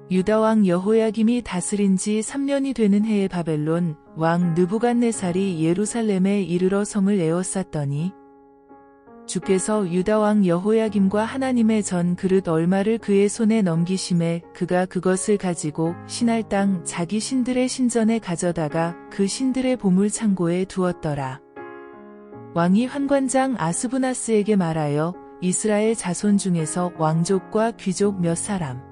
유다 왕 여호야김이 다스린 지 3년이 되는 해에 바벨론 왕 느부갓네살이 예루살렘에 이르러 성을 에워쌌더니 주께서 유다 왕 여호야김과 하나님의 전 그릇 얼마를 그의 손에 넘기심에 그가 그것을 가지고 신할 땅 자기 신들의 신전에 가져다가 그 신들의 보물 창고에 두었더라. 왕이 환관장 아스부나스에게 말하여 이스라엘 자손 중에서 왕족과 귀족 몇 사람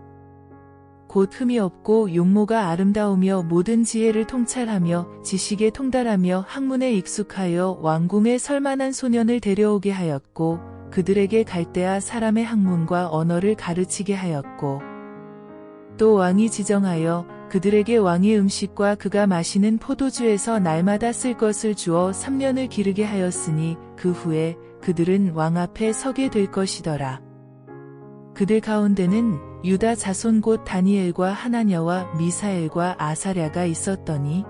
곧 흠이 없고 용모가 아름다우며 모든 지혜를 통찰하며 지식에 통달하며 학문에 익숙하여 왕궁에 설만한 소년을 데려오게 하였고 그들에게 갈대아 사람의 학문과 언어를 가르치게 하였고 또 왕이 지정하여 그들에게 왕의 음식과 그가 마시는 포도주에서 날마다 쓸 것을 주어 3년을 기르게 하였으니 그 후에 그들은 왕 앞에 서게 될 것이더라. 그들 가운데는 유다 자손 곧 다니엘과 하나냐와 미사엘과 아사랴가 있었더니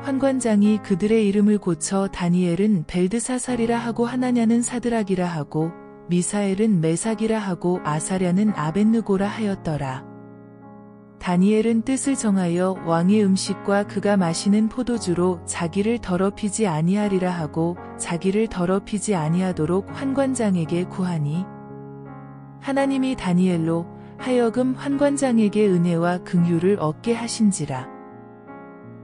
환관장이 그들의 이름을 고쳐 다니엘은 벨드사살이라 하고 하나냐는 사드락이라 하고 미사엘은 메삭이라 하고 아사랴는 아벳느고라 하였더라. 다니엘은 뜻을 정하여 왕의 음식과 그가 마시는 포도주로 자기를 더럽히지 아니하리라 하고 자기를 더럽히지 아니하도록 환관장에게 구하니 하나님이 다니엘로 하여금 환관장에게 은혜와 긍휼을 얻게 하신지라.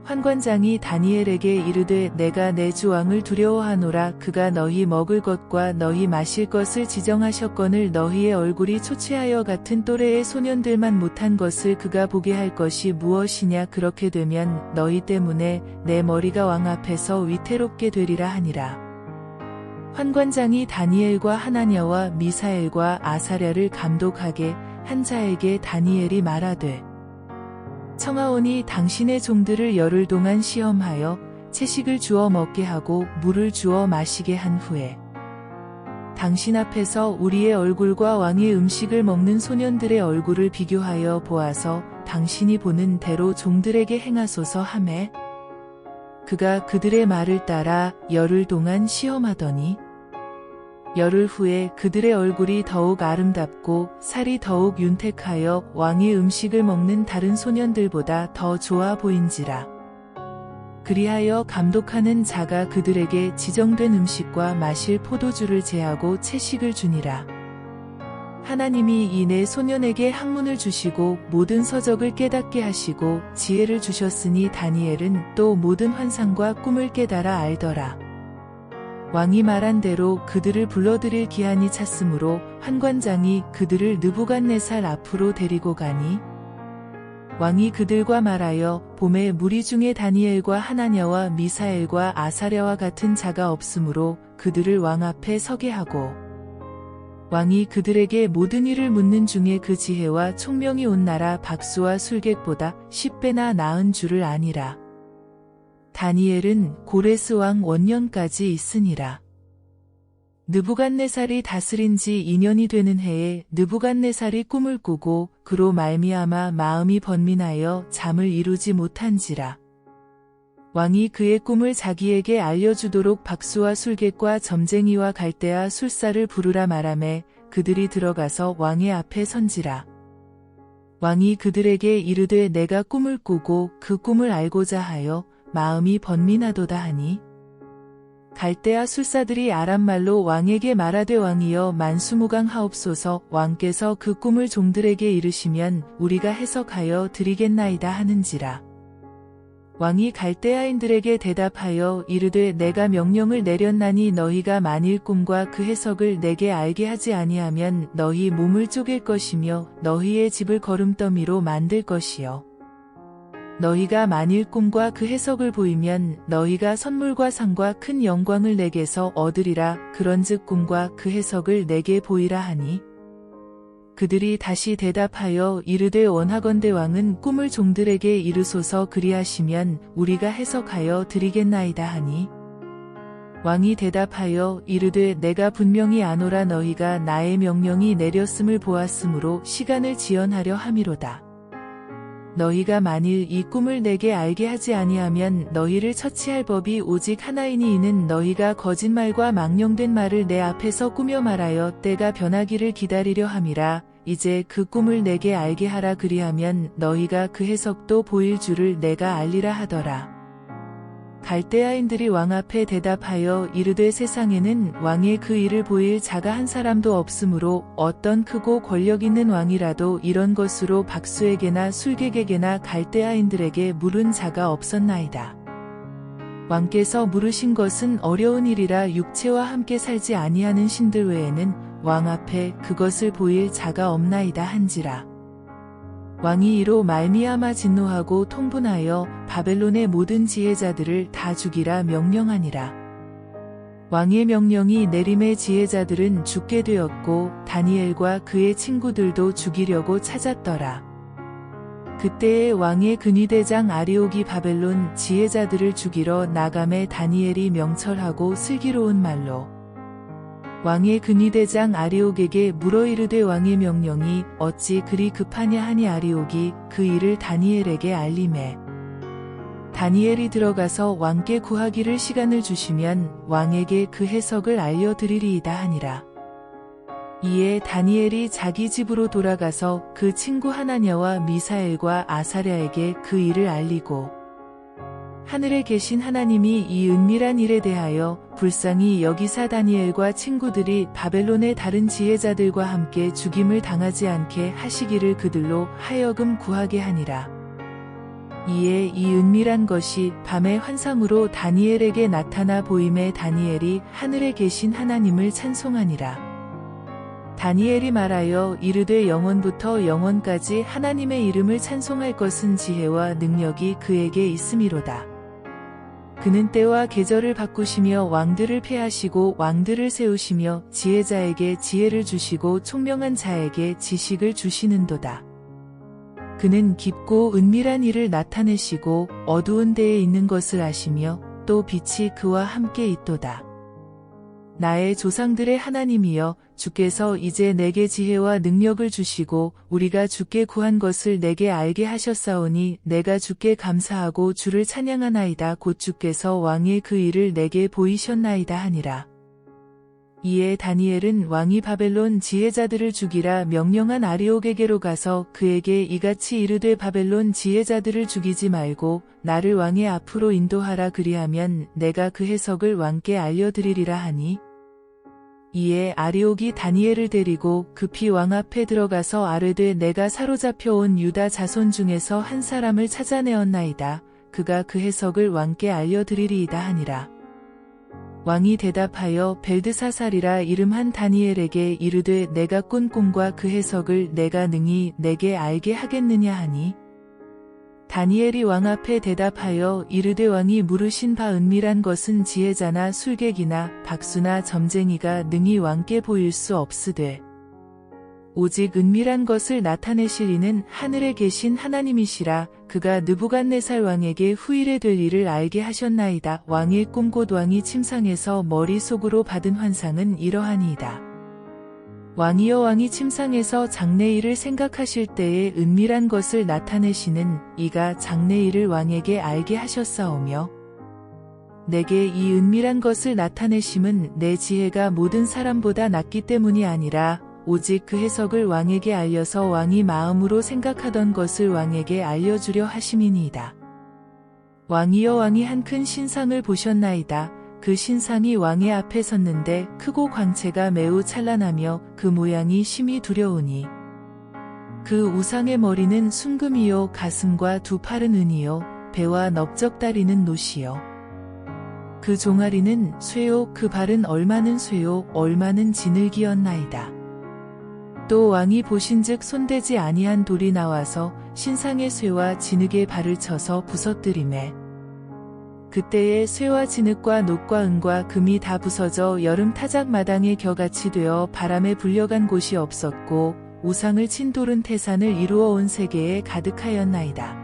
환관장이 다니엘에게 이르되 내가 내 주 왕을 두려워하노라. 그가 너희 먹을 것과 너희 마실 것을 지정하셨거늘 너희의 얼굴이 초췌하여 같은 또래의 소년들만 못한 것을 그가 보게 할 것이 무엇이냐. 그렇게 되면 너희 때문에 내 머리가 왕 앞에서 위태롭게 되리라 하니라. 환관장이 다니엘과 하나냐와 미사엘과 아사랴를 감독하게 한 자에게 다니엘이 말하되 청하오니 당신의 종들을 열흘 동안 시험하여 채식을 주어 먹게 하고 물을 주어 마시게 한 후에 당신 앞에서 우리의 얼굴과 왕의 음식을 먹는 소년들의 얼굴을 비교하여 보아서 당신이 보는 대로 종들에게 행하소서 하매 그가 그들의 말을 따라 열흘 동안 시험하더니 열흘 후에 그들의 얼굴이 더욱 아름답고 살이 더욱 윤택하여 왕의 음식을 먹는 다른 소년들보다 더 좋아 보인지라. 그리하여 감독하는 자가 그들에게 지정된 음식과 마실 포도주를 제하고 채식을 주니라. 하나님이 이 네 소년에게 학문을 주시고 모든 서적을 깨닫게 하시고 지혜를 주셨으니 다니엘은 또 모든 환상과 꿈을 깨달아 알더라. 왕이 말한 대로 그들을 불러들일 기한이 찼으므로 환관장이 그들을 느부갓네살 앞으로 데리고 가니 왕이 그들과 말하여 봄에 무리 중에 다니엘과 하나냐와 미사엘과 아사랴와 같은 자가 없으므로 그들을 왕 앞에 서게 하고 왕이 그들에게 모든 일을 묻는 중에 그 지혜와 총명이 온 나라 박수와 술객보다 10배나 나은 줄을 아니라. 다니엘은 고레스 왕 원년까지 있으니라. 느부갓네살이 다스린 지 2년이 되는 해에 느부갓네살이 꿈을 꾸고 그로 말미암아 마음이 번민하여 잠을 이루지 못한지라. 왕이 그의 꿈을 자기에게 알려주도록 박수와 술객과 점쟁이와 갈대아 술사를 부르라 말하매 그들이 들어가서 왕의 앞에 선지라. 왕이 그들에게 이르되 내가 꿈을 꾸고 그 꿈을 알고자 하여 마음이 번민하도다 하니 갈대아 술사들이 아람말로 왕에게 말하되 왕이여 만수무강하옵소서. 왕께서 그 꿈을 종들에게 이르시면 우리가 해석하여 드리겠나이다 하는지라. 왕이 갈대아인들에게 대답하여 이르되 내가 명령을 내렸나니 너희가 만일 꿈과 그 해석을 내게 알게 하지 아니하면 너희 몸을 쪼갤 것이며 너희의 집을 거름더미로 만들 것이요 너희가 만일 꿈과 그 해석을 보이면 너희가 선물과 상과 큰 영광을 내게서 얻으리라. 그런즉 꿈과 그 해석을 내게 보이라 하니 그들이 다시 대답하여 이르되 원하건대 왕은 꿈을 종들에게 이르소서. 그리하시면 우리가 해석하여 드리겠나이다 하니 왕이 대답하여 이르되 내가 분명히 아노라. 너희가 나의 명령이 내렸음을 보았으므로 시간을 지연하려 함이로다. 너희가 만일 이 꿈을 내게 알게 하지 아니하면 너희를 처치할 법이 오직 하나이니 이는 너희가 거짓말과 망령된 말을 내 앞에서 꾸며 말하여 때가 변하기를 기다리려 함이라. 이제 그 꿈을 내게 알게 하라. 그리하면 너희가 그 해석도 보일 줄을 내가 알리라 하더라. 갈대아인들이 왕 앞에 대답하여 이르되 세상에는 왕의 그 일을 보일 자가 한 사람도 없으므로 어떤 크고 권력 있는 왕이라도 이런 것으로 박수에게나 술객에게나 갈대아인들에게 물은 자가 없었나이다. 왕께서 물으신 것은 어려운 일이라 육체와 함께 살지 아니하는 신들 외에는 왕 앞에 그것을 보일 자가 없나이다 한지라. 왕이 이로 말미암아 진노하고 통분하여 바벨론의 모든 지혜자들을 다 죽이라 명령하니라. 왕의 명령이 내림의 지혜자들은 죽게 되었고 다니엘과 그의 친구들도 죽이려고 찾았더라. 그때에 왕의 근위대장 아리옥이 바벨론 지혜자들을 죽이러 나감에 다니엘이 명철하고 슬기로운 말로 왕의 근위대장 아리옥에게 물어 이르되 왕의 명령이 어찌 그리 급하냐 하니 아리옥이 그 일을 다니엘에게 알리매 다니엘이 들어가서 왕께 구하기를 시간을 주시면 왕에게 그 해석을 알려드리리이다 하니라. 이에 다니엘이 자기 집으로 돌아가서 그 친구 하나냐와 미사엘과 아사랴에게 그 일을 알리고 하늘에 계신 하나님이 이 은밀한 일에 대하여 불쌍히 여기사 다니엘과 친구들이 바벨론의 다른 지혜자들과 함께 죽임을 당하지 않게 하시기를 그들로 하여금 구하게 하니라. 이에 이 은밀한 것이 밤의 환상으로 다니엘에게 나타나 보임에 다니엘이 하늘에 계신 하나님을 찬송하니라. 다니엘이 말하여 이르되 영원부터 영원까지 하나님의 이름을 찬송할 것은 지혜와 능력이 그에게 있음이로다. 그는 때와 계절을 바꾸시며 왕들을 폐하시고 왕들을 세우시며 지혜자에게 지혜를 주시고 총명한 자에게 지식을 주시는도다. 그는 깊고 은밀한 일을 나타내시고 어두운 데에 있는 것을 아시며 또 빛이 그와 함께 있도다. 나의 조상들의 하나님이여 주께서 이제 내게 지혜와 능력을 주시고 우리가 주께 구한 것을 내게 알게 하셨사오니 내가 주께 감사하고 주를 찬양하나이다. 곧 주께서 왕의 그 일을 내게 보이셨나이다 하니라. 이에 다니엘은 왕이 바벨론 지혜자들을 죽이라 명령한 아리옥에게로 가서 그에게 이같이 이르되 바벨론 지혜자들을 죽이지 말고 나를 왕의 앞으로 인도하라. 그리하면 내가 그 해석을 왕께 알려드리리라 하니 이에 아리옥이 다니엘을 데리고 급히 왕 앞에 들어가서 아뢰되 내가 사로잡혀온 유다 자손 중에서 한 사람을 찾아내었나이다. 그가 그 해석을 왕께 알려드리리이다 하니라. 왕이 대답하여 벨드사살이라 이름한 다니엘에게 이르되 내가 꾼 꿈과 그 해석을 내가 능히 내게 알게 하겠느냐 하니 다니엘이 왕 앞에 대답하여 이르되 왕이 물으신 바 은밀한 것은 지혜자나 술객이나 박수나 점쟁이가 능히 왕께 보일 수 없으되 오직 은밀한 것을 나타내실 이는 하늘에 계신 하나님이시라. 그가 느부갓네살 왕에게 후일에 될 일을 알게 하셨나이다. 왕의 꿈 곧 왕이 침상에서 머릿속으로 받은 환상은 이러하니이다. 왕이여 왕이 침상에서 장래일을 생각하실 때에 은밀한 것을 나타내시는 이가 장래일을 왕에게 알게 하셨사오며 내게 이 은밀한 것을 나타내심은 내 지혜가 모든 사람보다 낫기 때문이 아니라 오직 그 해석을 왕에게 알려서 왕이 마음으로 생각하던 것을 왕에게 알려주려 하심이니이다. 왕이여 왕이 한 큰 신상을 보셨나이다. 그 신상이 왕의 앞에 섰는데 크고 광채가 매우 찬란하며 그 모양이 심히 두려우니 그 우상의 머리는 순금이요 가슴과 두 팔은 은이요 배와 넓적다리는 노시요 그 종아리는 쇠요 그 발은 얼마는 쇠요 얼마는 지늘기였나이다. 또 왕이 보신즉 손대지 아니한 돌이 나와서 신상의 쇠와 진흙에 발을 쳐서 부서뜨리매 그때에 쇠와 진흙과 녹과 은과 금이 다 부서져 여름 타작 마당에 겨같이 되어 바람에 불려간 곳이 없었고 우상을 친 돌은 태산을 이루어 온 세계에 가득하였나이다.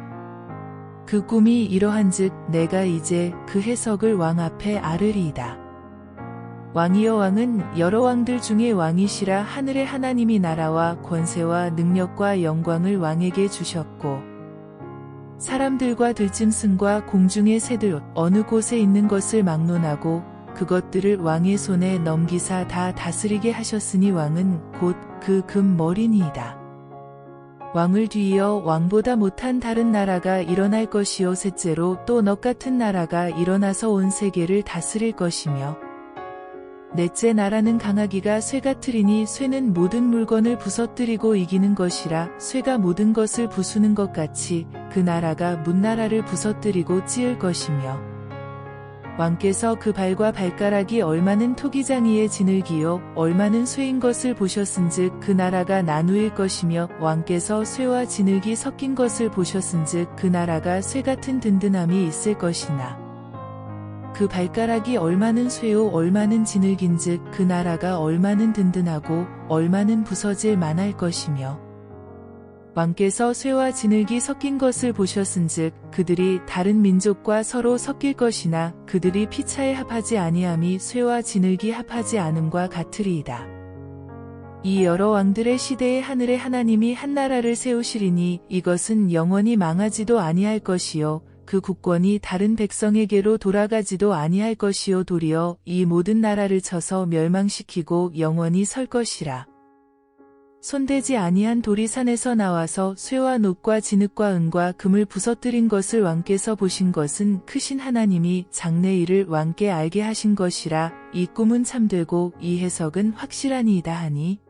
그 꿈이 이러한즉 내가 이제 그 해석을 왕 앞에 아뢰리이다. 왕이여 왕은 여러 왕들 중에 왕이시라. 하늘의 하나님이 나라와 권세와 능력과 영광을 왕에게 주셨고 사람들과 들짐승과 공중의 새들 어느 곳에 있는 것을 막론하고 그것들을 왕의 손에 넘기사 다 다스리게 하셨으니 왕은 곧 그 금머리니이다. 왕을 뒤이어 왕보다 못한 다른 나라가 일어날 것이요 셋째로 또 너 같은 나라가 일어나서 온 세계를 다스릴 것이며 넷째 나라는 강하기가 쇠 같으리니 쇠는 모든 물건을 부서뜨리고 이기는 것이라 쇠가 모든 것을 부수는 것 같이 그 나라가 문나라를 부서뜨리고 찌을 것이며 왕께서 그 발과 발가락이 얼마는 토기장이의 지늘기요 얼마는 쇠인 것을 보셨은즉 그 나라가 나누일 것이며 왕께서 쇠와 지늘기 섞인 것을 보셨은즉 그 나라가 쇠 같은 든든함이 있을 것이나 그 발가락이 얼마는 쇠요 얼마는 지늘긴즉 그 나라가 얼마는 든든하고 얼마는 부서질 만할 것이며 왕께서 쇠와 지늘기 섞인 것을 보셨은즉 그들이 다른 민족과 서로 섞일 것이나 그들이 피차에 합하지 아니함이 쇠와 지늘기 합하지 않음과 같으리이다. 이 여러 왕들의 시대에 하늘의 하나님이 한 나라를 세우시리니 이것은 영원히 망하지도 아니할 것이요 그 국권이 다른 백성에게로 돌아가지도 아니할 것이요 도리어 이 모든 나라를 쳐서 멸망시키고 영원히 설 것이라. 손대지 아니한 돌이 산에서 나와서 쇠와 놋과 진흙과 은과 금을 부서뜨린 것을 왕께서 보신 것은 크신 하나님이 장래 일을 왕께 알게 하신 것이라. 이 꿈은 참되고 이 해석은 확실하니이다 하니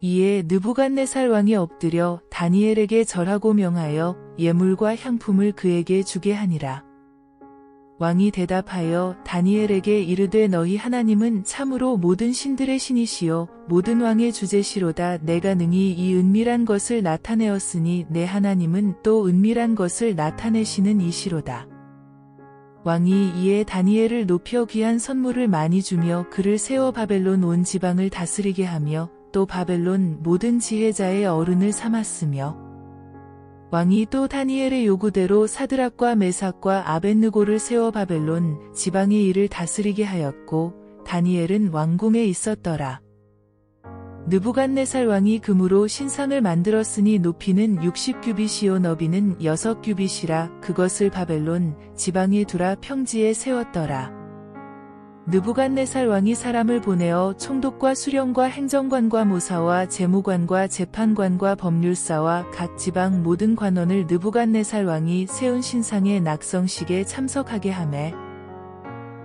이에 느부갓네살 왕이 엎드려 다니엘에게 절하고 명하여 예물과 향품을 그에게 주게 하니라. 왕이 대답하여 다니엘에게 이르되 너희 하나님은 참으로 모든 신들의 신이시요 모든 왕의 주제시로다. 내가 능히 이 은밀한 것을 나타내었으니 내 하나님은 또 은밀한 것을 나타내시는 이시로다. 왕이 이에 다니엘을 높여 귀한 선물을 많이 주며 그를 세워 바벨론 온 지방을 다스리게 하며 또 바벨론 모든 지혜자의 어른을 삼았으며 왕이 또 다니엘의 요구대로 사드락과 메삭과 아벳느고를 세워 바벨론 지방의 일을 다스리게 하였고 다니엘은 왕궁에 있었더라. 느부갓네살 왕이 금으로 신상을 만들었으니 높이는 60규빗이요 너비는 6규빗이라 그것을 바벨론 지방에 두라 평지에 세웠더라. 느부갓네살 왕이 사람을 보내어 총독과 수령과 행정관과 모사와 재무관과 재판관과 법률사와 각 지방 모든 관원을 느부갓네살 왕이 세운 신상의 낙성식에 참석하게 하매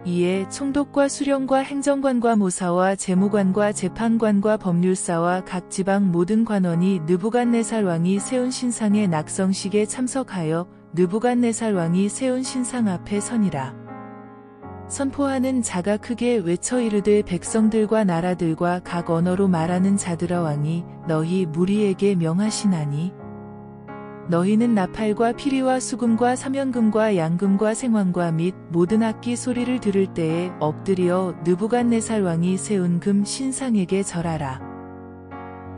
이에 총독과 수령과 행정관과 모사와 재무관과 재판관과 법률사와 각 지방 모든 관원이 느부갓네살 왕이 세운 신상의 낙성식에 참석하여 느부갓네살 왕이 세운 신상 앞에 서니라. 선포하는 자가 크게 외쳐 이르되 백성들과 나라들과 각 언어로 말하는 자들아 왕이 너희 무리에게 명하시나니 너희는 나팔과 피리와 수금과 사면금과 양금과 생황과 및 모든 악기 소리를 들을 때에 엎드려 느부갓네살 왕이 세운 금 신상에게 절하라.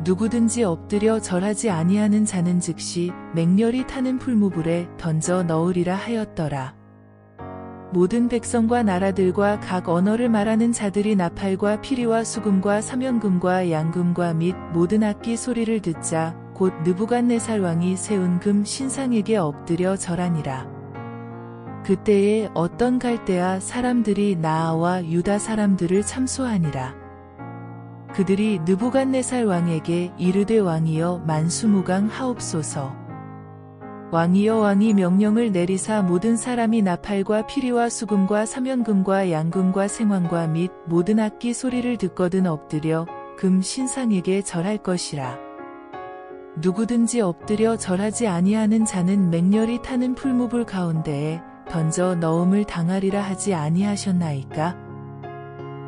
누구든지 엎드려 절하지 아니하는 자는 즉시 맹렬히 타는 풀무불에 던져 넣으리라 하였더라. 모든 백성과 나라들과 각 언어를 말하는 자들이 나팔과 피리와 수금과 사면금과 양금과 및 모든 악기 소리를 듣자 곧 느부갓네살 왕이 세운 금 신상에게 엎드려 절하니라. 그때에 어떤 갈대아 사람들이 나아와 유다 사람들을 참소하니라. 그들이 느부갓네살 왕에게 이르되 왕이여 만수무강 하옵소서. 왕이여 왕이 명령을 내리사 모든 사람이 나팔과 피리와 수금과 사면금과 양금과 생황과 및 모든 악기 소리를 듣거든 엎드려 금 신상에게 절할 것이라. 누구든지 엎드려 절하지 아니하는 자는 맹렬히 타는 풀무불 가운데에 던져 넣음을 당하리라 하지 아니하셨나이까?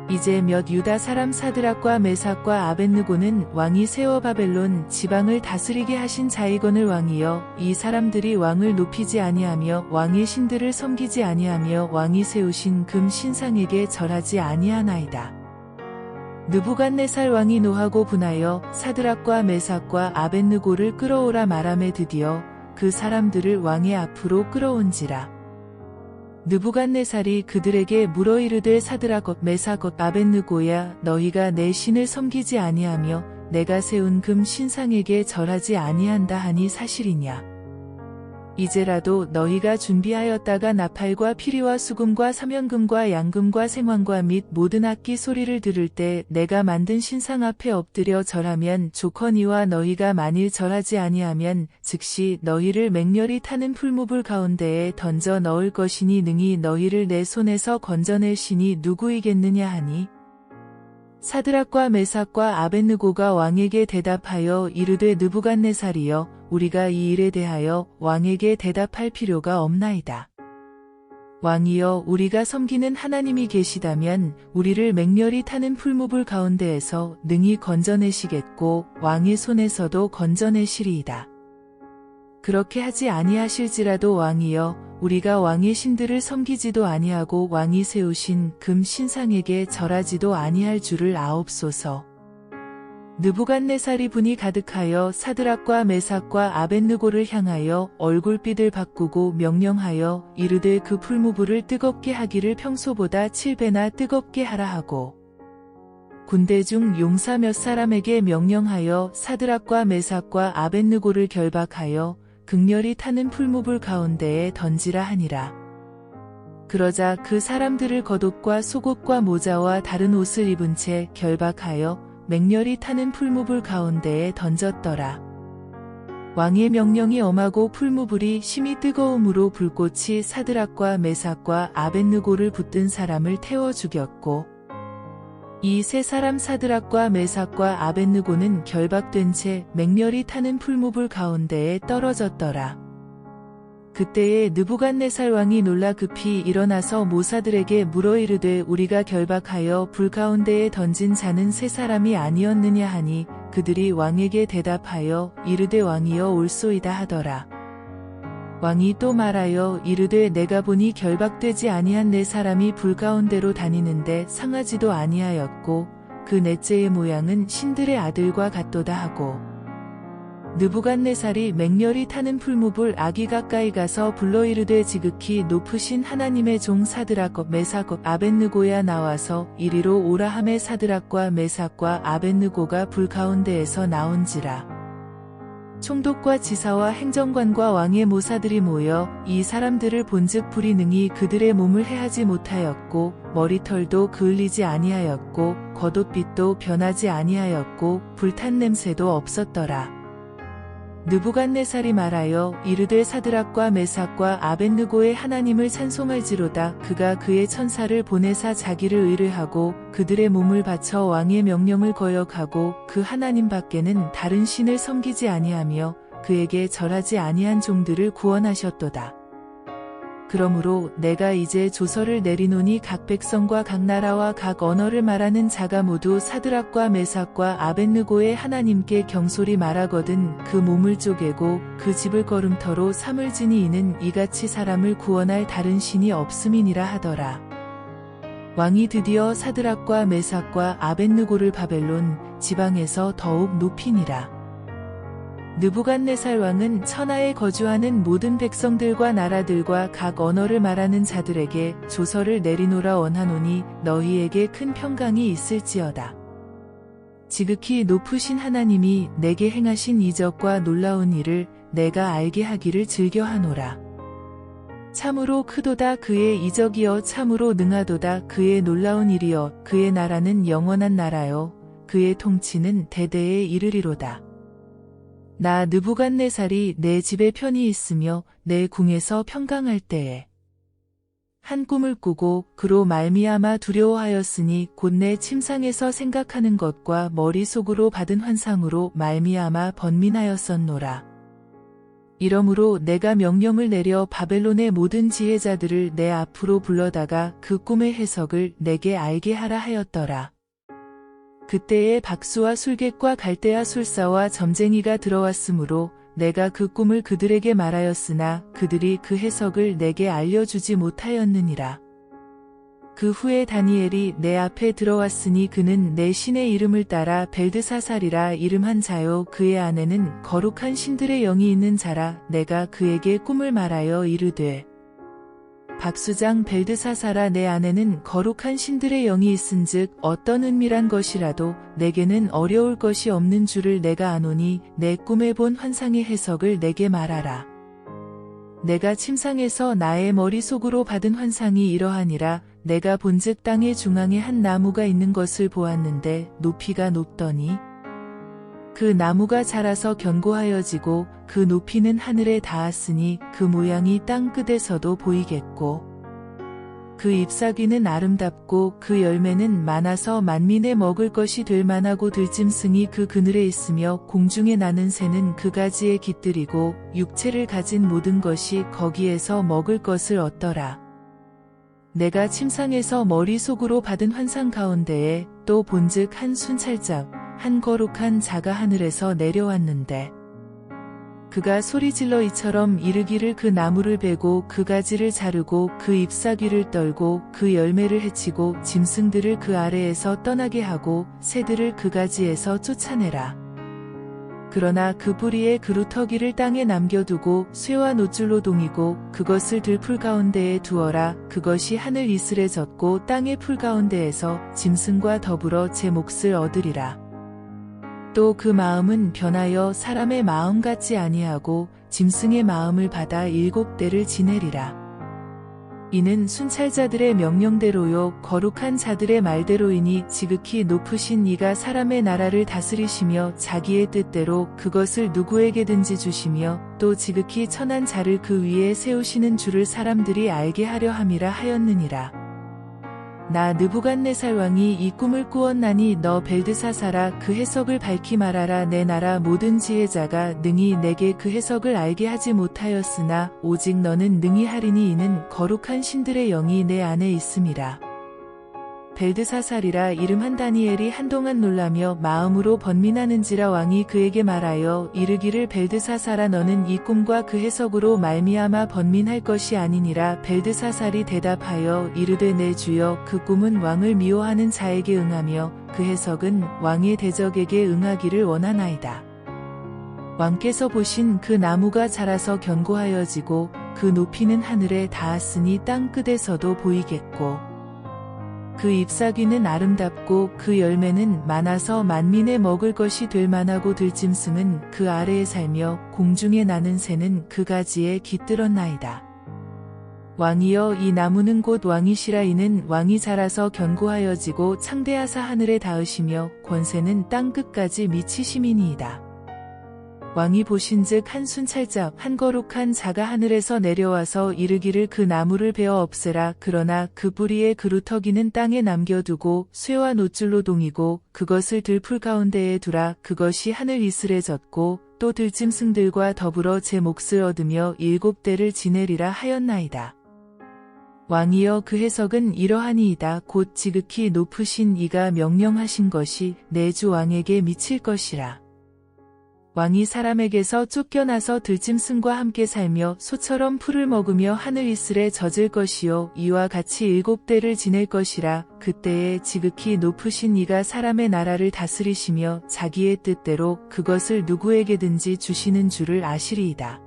이제 몇 유다 사람 사드락과 메삭과 아벳느고는 왕이 세워 바벨론 지방을 다스리게 하신 자이거늘 왕이여 이 사람들이 왕을 높이지 아니하며 왕의 신들을 섬기지 아니하며 왕이 세우신 금 신상에게 절하지 아니하나이다. 느부갓네살 왕이 노하고 분하여 사드락과 메삭과 아벳느고를 끌어오라 말하매 드디어 그 사람들을 왕의 앞으로 끌어온지라. 느부갓네살이 그들에게 물어 이르되 사드락 메삭 아벳느고야 너희가 내 신을 섬기지 아니하며 내가 세운 금 신상에게 절하지 아니한다 하니 사실이냐. 이제라도 너희가 준비하였다가 나팔과 피리와 수금과 사면금과 양금과 생황과 및 모든 악기 소리를 들을 때 내가 만든 신상 앞에 엎드려 절하면 좋거니와 너희가 만일 절하지 아니하면 즉시 너희를 맹렬히 타는 풀무불 가운데에 던져 넣을 것이니 능히 너희를 내 손에서 건져낼 신이 누구이겠느냐 하니 사드락과 메삭과 아벳느고가 왕에게 대답하여 이르되 느부갓네살이여 우리가 이 일에 대하여 왕에게 대답할 필요가 없나이다. 왕이여 우리가 섬기는 하나님이 계시다면 우리를 맹렬히 타는 풀무불 가운데에서 능히 건져내시겠고 왕의 손에서도 건져내시리이다. 그렇게 하지 아니하실지라도 왕이여 우리가 왕의 신들을 섬기지도 아니하고 왕이 세우신 금 신상에게 절하지도 아니할 줄을 아옵소서. 느부갓네살이 분이 가득하여 사드락과 메삭과 아벳느고를 향하여 얼굴빛을 바꾸고 명령하여 이르되 그 풀무불을 뜨겁게 하기를 평소보다 7배나 뜨겁게 하라 하고 군대 중 용사 몇 사람에게 명령하여 사드락과 메삭과 아벳느고를 결박하여 극렬히 타는 풀무불 가운데에 던지라 하니라. 그러자 그 사람들을 겉옷과 속옷과 모자와 다른 옷을 입은 채 결박하여 맹렬히 타는 풀무불 가운데에 던졌더라. 왕의 명령이 엄하고 풀무불이 심히 뜨거움으로 불꽃이 사드락과 메삭과 아벳느고를 붙든 사람을 태워 죽였고 이 세 사람 사드락과 메삭과 아벳느고는 결박된 채 맹렬히 타는 풀무불 가운데에 떨어졌더라. 그때에 느부갓네살 왕이 놀라 급히 일어나서 모사들에게 물어 이르되 우리가 결박하여 불 가운데에 던진 자는 세 사람이 아니었느냐 하니 그들이 왕에게 대답하여 이르되 왕이여 옳소이다 하더라. 왕이 또 말하여 이르되 내가 보니 결박되지 아니한 네 사람이 불 가운데로 다니는데 상하지도 아니하였고 그 넷째의 모양은 신들의 아들과 같도다 하고 느부갓네살이 맹렬히 타는 풀무불 아기 가까이 가서 불러 이르되 지극히 높으신 하나님의 종 사드락 메삭 아벳느고야 나와서 이리로 오라 하매 사드락과 메삭과 아벳느고가 불 가운데에서 나온지라. 총독과 지사와 행정관과 왕의 모사들이 모여 이 사람들을 본즉 불이 능히 그들의 몸을 해하지 못하였고 머리털도 그을리지 아니하였고 겉옷빛도 변하지 아니하였고 불탄 냄새도 없었더라. 느부갓네살이 말하여 이르되 사드락과 메삭과 아벳느고의 하나님을 찬송할지로다. 그가 그의 천사를 보내사 자기를 의뢰하고 그들의 몸을 바쳐 왕의 명령을 거역하고 그 하나님 밖에는 다른 신을 섬기지 아니하며 그에게 절하지 아니한 종들을 구원하셨도다. 그러므로 내가 이제 조서를 내리노니 각 백성과 각 나라와 각 언어를 말하는 자가 모두 사드락과 메삭과 아벳느고의 하나님께 경솔히 말하거든 그 몸을 쪼개고 그 집을 걸음터로 삼을지니 이는 이같이 사람을 구원할 다른 신이 없음이니라 하더라. 왕이 드디어 사드락과 메삭과 아벳느고를 바벨론 지방에서 더욱 높이니라. 느부갓네살 왕은 천하에 거주하는 모든 백성들과 나라들과 각 언어를 말하는 자들에게 조서를 내리노라 원하노니 너희에게 큰 평강이 있을지어다. 지극히 높으신 하나님이 내게 행하신 이적과 놀라운 일을 내가 알게 하기를 즐겨하노라. 참으로 크도다 그의 이적이여 참으로 능하도다 그의 놀라운 일이여 그의 나라는 영원한 나라요 그의 통치는 대대에 이르리로다. 나 느부갓네살이 내 집에 편히 있으며 내 궁에서 평강할 때에 한 꿈을 꾸고 그로 말미암아 두려워하였으니 곧 내 침상에서 생각하는 것과 머릿속으로 받은 환상으로 말미암아 번민하였었노라. 이러므로 내가 명령을 내려 바벨론의 모든 지혜자들을 내 앞으로 불러다가 그 꿈의 해석을 내게 알게 하라 하였더라. 그때에 박수와 술객과 갈대아 술사와 점쟁이가 들어왔으므로 내가 그 꿈을 그들에게 말하였으나 그들이 그 해석을 내게 알려주지 못하였느니라. 그 후에 다니엘이 내 앞에 들어왔으니 그는 내 신의 이름을 따라 벨드사살이라 이름한 자요 그의 안에는 거룩한 신들의 영이 있는 자라. 내가 그에게 꿈을 말하여 이르되 박수장 벨드사살아 내 안에는 거룩한 신들의 영이 있은즉 어떤 은밀한 것이라도 내게는 어려울 것이 없는 줄을 내가 아노니 내 꿈에 본 환상의 해석을 내게 말하라. 내가 침상에서 나의 머릿속으로 받은 환상이 이러하니라. 내가 본즉 땅의 중앙에 한 나무가 있는 것을 보았는데 높이가 높더니 그 나무가 자라서 견고하여지고 그 높이는 하늘에 닿았으니 그 모양이 땅 끝에서도 보이겠고 그 잎사귀는 아름답고 그 열매는 많아서 만민의 먹을 것이 될 만하고 들짐승이 그 그늘에 있으며 공중에 나는 새는 그 가지에 깃들이고 육체를 가진 모든 것이 거기에서 먹을 것을 얻더라. 내가 침상에서 머릿속으로 받은 환상 가운데에 또 본즉 한 순찰잡 한 거룩한 자가 하늘에서 내려왔는데 그가 소리질러 이처럼 이르기를 그 나무를 베고 그 가지를 자르고 그 잎사귀를 떨고 그 열매를 해치고 짐승들을 그 아래에서 떠나게 하고 새들을 그 가지에서 쫓아내라. 그러나 그 뿌리에 그루터기를 땅에 남겨두고 쇠와 노줄로 동이고 그것을 들풀 가운데에 두어라. 그것이 하늘 이슬에 젖고 땅의 풀 가운데에서 짐승과 더불어 제 몫을 얻으리라. 또 그 마음은 변하여 사람의 마음 같지 아니하고 짐승의 마음을 받아 7대를 지내리라. 이는 순찰자들의 명령대로요 거룩한 자들의 말대로이니 지극히 높으신 이가 사람의 나라를 다스리시며 자기의 뜻대로 그것을 누구에게든지 주시며 또 지극히 천한 자를 그 위에 세우시는 줄을 사람들이 알게 하려 함이라 하였느니라. 나 느부갓네살 왕이 이 꿈을 꾸었나니 너 벨드사사라 그 해석을 밝히 말하라. 내 나라 모든 지혜자가 능히 내게 그 해석을 알게 하지 못하였으나 오직 너는 능히 하리니 이는 거룩한 신들의 영이 내 안에 있음이라. 벨드사살이라 이름한 다니엘이 한동안 놀라며 마음으로 번민하는지라 왕이 그에게 말하여 이르기를 벨드사살아 너는 이 꿈과 그 해석으로 말미암아 번민할 것이 아니니라. 벨드사살이 대답하여 이르되 내 주여 그 꿈은 왕을 미워하는 자에게 응하며 그 해석은 왕의 대적에게 응하기를 원하나이다. 왕께서 보신 그 나무가 자라서 견고하여지고 그 높이는 하늘에 닿았으니 땅 끝에서도 보이겠고 그 잎사귀는 아름답고 그 열매는 많아서 만민의 먹을 것이 될 만하고 들짐승은 그 아래에 살며 공중에 나는 새는 그 가지에 깃들었나이다. 왕이여 이 나무는 곧 왕이시라. 이는 왕이 자라서 견고하여지고 창대하사 하늘에 닿으시며 권세는 땅 끝까지 미치심이니이다. 왕이 보신즉 한 순찰잡 한 거룩한 자가 하늘에서 내려와서 이르기를 그 나무를 베어 없애라. 그러나 그 뿌리에 그루터기는 땅에 남겨두고 쇠와 노줄로 동이고 그것을 들풀 가운데에 두라. 그것이 하늘 이슬에 젖고 또 들짐승들과 더불어 제 몫을 얻으며 7대를 지내리라 하였나이다. 왕이여 그 해석은 이러하니이다. 곧 지극히 높으신 이가 명령하신 것이 내 주 왕에게 미칠 것이라. 왕이 사람에게서 쫓겨나서 들짐승과 함께 살며 소처럼 풀을 먹으며 하늘 이슬에 젖을 것이요 이와 같이 7대를 지낼 것이라. 그때에 지극히 높으신 이가 사람의 나라를 다스리시며 자기의 뜻대로 그것을 누구에게든지 주시는 줄을 아시리이다.